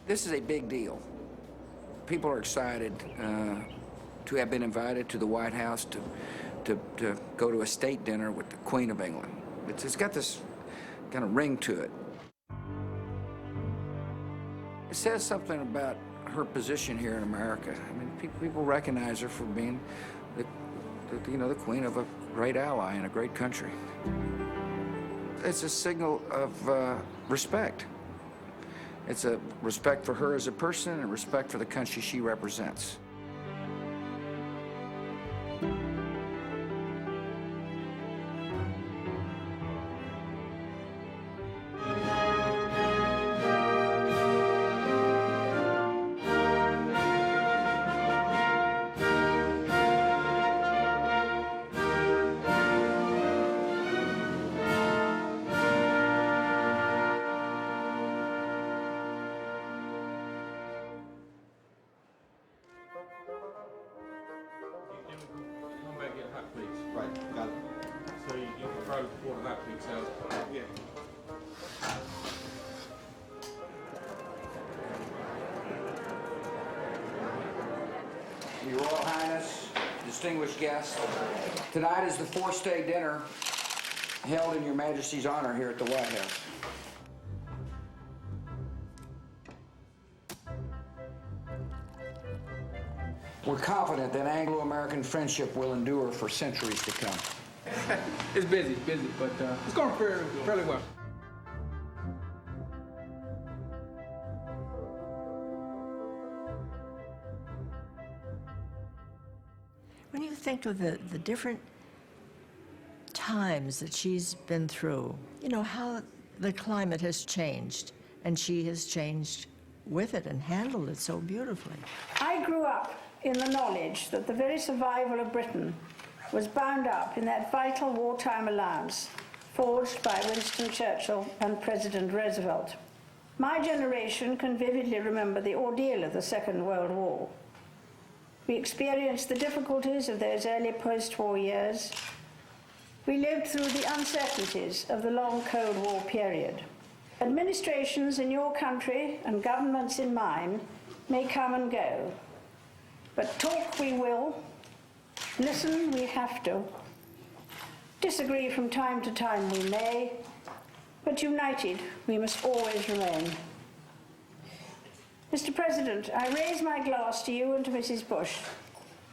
This is a big deal. People are excited to have been invited to the White House to go to a state dinner with the Queen of England. It's got this kind of ring to it. It says something about her position here in America. I mean, people recognize her for being the queen of a great ally in a great country. It's a signal of respect. It's a respect for her as a person and respect for the country she represents. Right, got it. So you can throw all of that pizza out. Yeah. Your Royal Highness, distinguished guests, tonight is the four-state dinner held in Your Majesty's honor here at the White House. We're confident that Anglo-American friendship will endure for centuries to come. It's busy, but it's going fairly well. When you think of the different times that she's been through, you know, how the climate has changed, and she has changed with it and handled it so beautifully. I grew up in the knowledge that the very survival of Britain was bound up in that vital wartime alliance forged by Winston Churchill and President Roosevelt. My generation can vividly remember the ordeal of the Second World War. We experienced the difficulties of those early post-war years. We lived through the uncertainties of the long Cold War period. Administrations in your country and governments in mine may come and go, but talk we will, listen we have to. Disagree from time to time we may, but united we must always remain. Mr. President, I raise my glass to you and to Mrs. Bush,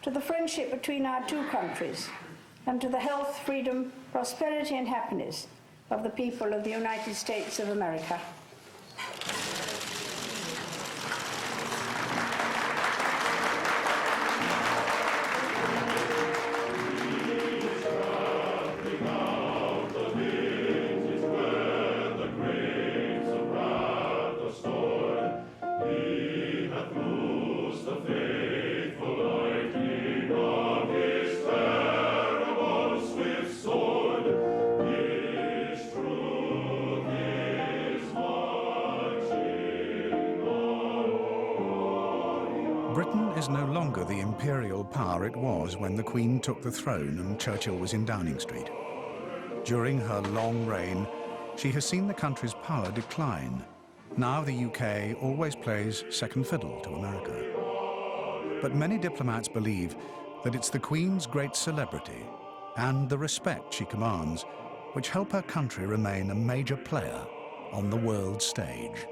to the friendship between our two countries, and to the health, freedom, prosperity and happiness of the people of the United States of America. Britain is no longer the imperial power it was when the Queen took the throne and Churchill was in Downing Street. During her long reign, she has seen the country's power decline. Now the UK always plays second fiddle to America. But many diplomats believe that it's the Queen's great celebrity and the respect she commands which help her country remain a major player on the world stage.